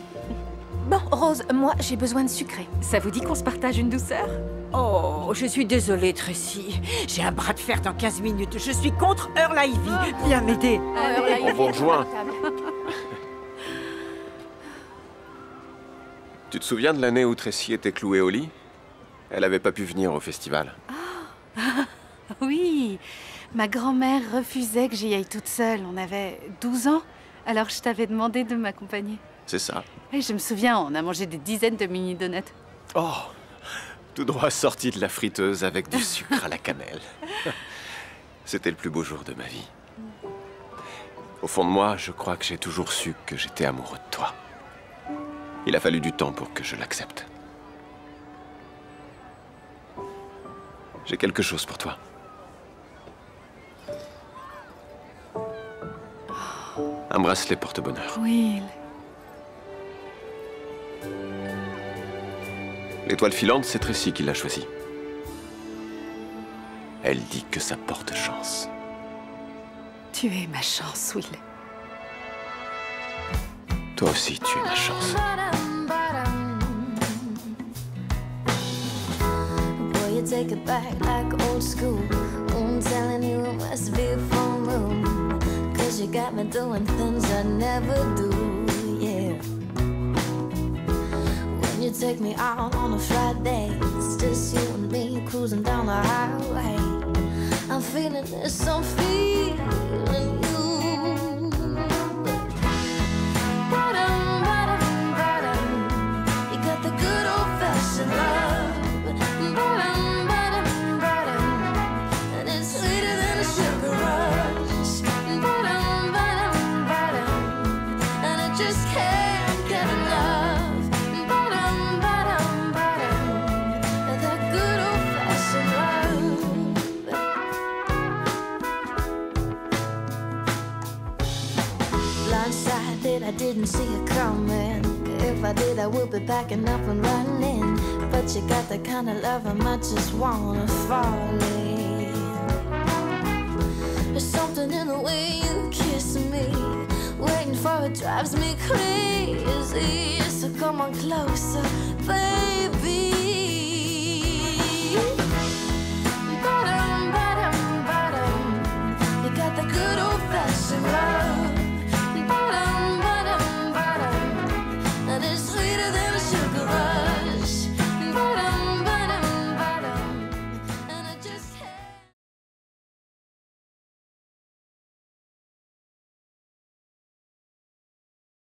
Bon, Rose, moi, j'ai besoin de sucré. Ça vous dit qu'on se partage une douceur? Oh, je suis désolée, Tracy. J'ai un bras de fer dans 15 minutes. Je suis contre Earl Ivy. Viens m'aider. On vous rejoint. Tu te souviens de l'année où Tracy était clouée au lit? Elle avait pas pu venir au festival. Oui, ma grand-mère refusait que j'y aille toute seule. On avait 12 ans, alors je t'avais demandé de m'accompagner. C'est ça. Et je me souviens, on a mangé des dizaines de mini-donuts. Oh, tout droit sorti de la friteuse avec du sucre à la cannelle. C'était le plus beau jour de ma vie. Au fond de moi, je crois que j'ai toujours su que j'étais amoureux de toi. Il a fallu du temps pour que je l'accepte. J'ai quelque chose pour toi. Un bracelet porte-bonheur. Will. L'étoile filante, c'est Tracy qui l'a choisi. Elle dit que ça porte chance. Tu es ma chance, Will. Toi aussi, tu es ma chance. Boy, you take it back like old school. I'm telling you it must be from room. Cause you got me doing things I never do, yeah. When you take me out on a Friday, it's just you and me cruising down the highway. I'm feeling this, I'm feeling you. Ba-dum, ba-dum, ba-dum. You got the good old-fashioned love. Ba-dum, ba-dum, ba-dum. And it's sweeter than a sugar rush. Ba-dum, ba-dum, ba-dum. And I just can't get enough. Ba-dum, ba-dum, ba-dum. That good old-fashioned love. Blindsided, I didn't see it coming. If I did, I would be backing up and running. But you got the kind of love I might just wanna fall in. There's something in the way you kiss me. Waiting for it drives me crazy. So come on closer, baby.